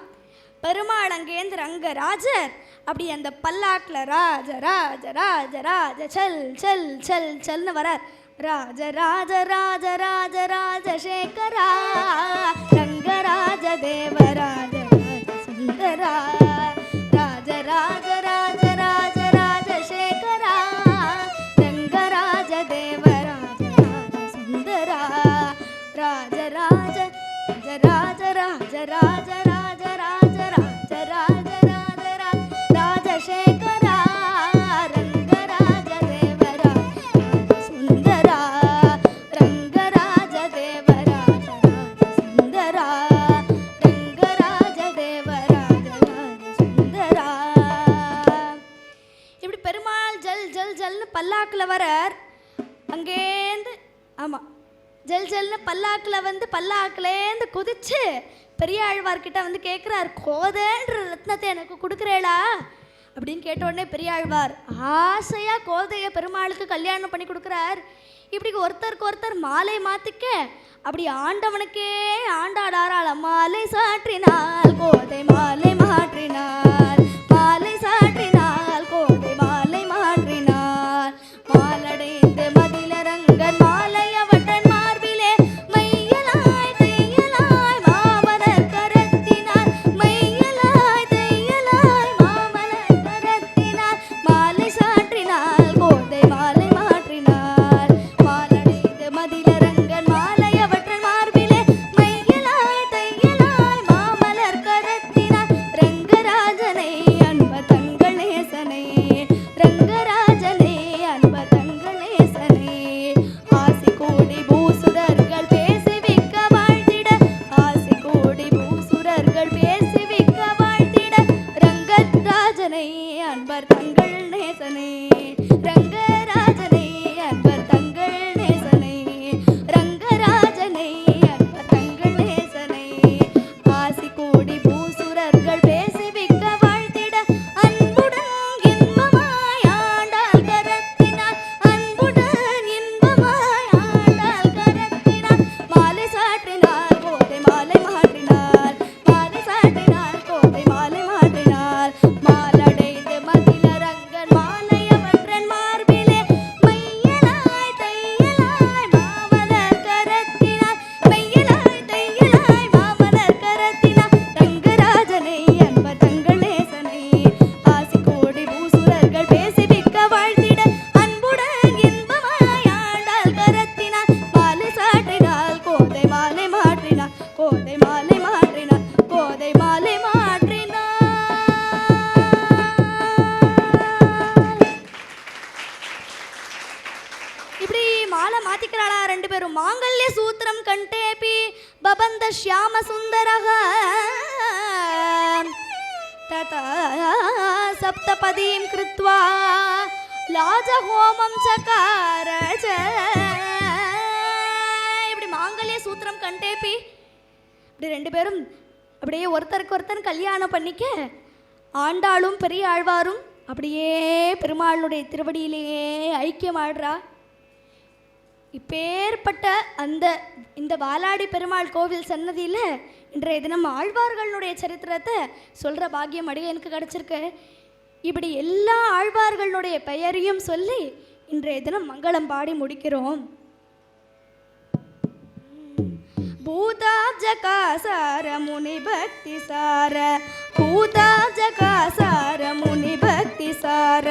பெருமாள் அங்கேருந்து ரங்கராஜர் அப்படி அந்த பல்லாக்கில் ராஜ ராஜ ராஜ ராஜ செல் செல் செல் செல்னு வரார். ராஜ ராஜ ராஜ ராஜ ராஜசேகரா ரங்கராஜ தேவராஜ சுந்தரா ராஜ ராஜ ராஜ ராஜ ராஜசேகரா ரங்கராஜ தேவராஜ ராஜ சுந்தரா ராஜ ராஜ ராஜ ராஜ ராஜ ராஜ ராஜ ராஜ ராஜ ராஜ ராஜசேகரா ரங்கராஜ தேவராஜ சுந்தரா ரங்கராஜ தேவராஜ சுந்தரா ரங்கராஜ தேவராஜ சுந்தரா. இப்படி பெருமாள் ஜல் ஜல் ஜல்னு பல்லாக்கில் வரார். அங்கேருந்து ஆமாம் ஜல் ஜல்னு பல்லாக்கில் வந்து பல்லாக்கிலேருந்து குதிச்சு பெரியாழ்வார்கிட்ட வந்து கேட்குறார், கோதைன்ற ரத்னத்தை எனக்கு கொடுக்குறேளா அப்படின்னு கேட்ட உடனே பெரியாழ்வார் ஆசையாக கோதையை பெருமாளுக்கு கல்யாணம் பண்ணி கொடுக்குறார். இப்படி ஒருத்தருக்கு ஒருத்தர் மாலை மாற்றிக்க அப்படி ஆண்டவனுக்கே ஆண்டாடாராள். மாலை சாற்றினாள் கோதை மாலை மாற்றினாள் மாலை சாற்றினாள் श्यामसुन्दरः तथा सप्तपदीं कृत्वा लाजहोमं चकार இப்படி மாங்கல்ய சூத்திரம் கண்டேப்பி இப்படி ரெண்டு பேரும் அப்படியே ஒருத்தருக்கு ஒருத்தர் கல்யாணம் பண்ணிக்க ஆண்டாளும் பெரிய ஆழ்வாரும் அப்படியே பெருமாளுடைய திருவடியிலேயே ஐக்கியமாடுறா. இப்பேற்பட்ட இந்த வாலாடி பெருமாள் கோவில் சன்னதியில் இன்றைய தினம் ஆழ்வார்களுடைய சரித்திரத்தை சொல்கிற பாக்கியம் அடியனுக்கு கிடச்சிருக்கு. இப்படி எல்லா ஆழ்வார்களுடைய பெயரையும் சொல்லி இன்றைய தினம் மங்களம் பாடி முடிக்கிறோம். भूताब्जकासार मुनिभक्तिसार भूताब्जकासार मुनिभक्तिसार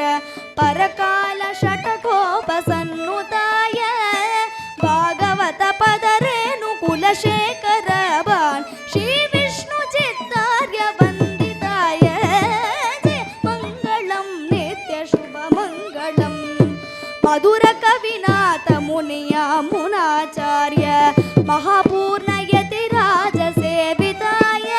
परकाल षटकोपसन्नुताय भागवत पदरेणु कुलशेखरवान् श्री विष्णु चित्तार्य वन्दिताय मङ्गलं नित्य शुभ मङ्गलं मधुर कविनाथ मुनिया मुनाचार्य महापूर्णयतिराजसेविताय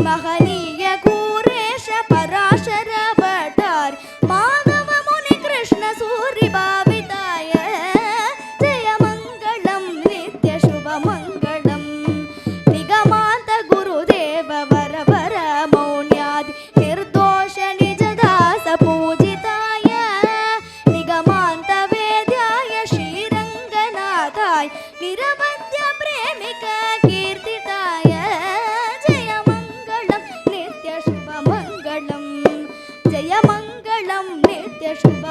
महनीय कूरेश पराशर भट्टार्य माधव मुनि कृष्ण सूर्यभाविताय जय मङ्गलं नित्य शुभ मङ्गलं निगमान्त गुरुदेव वरवर मौन्यादि निर्दोष निजदास पूजिताय निगमान्त वेद्याय श्रीरङ्गनाथाय निरवध्य प्रेमिक कीर्तिताय जय मङ्गलं नित्य शुभ मङ्गलं जय मङ्गलं नित्य शुभ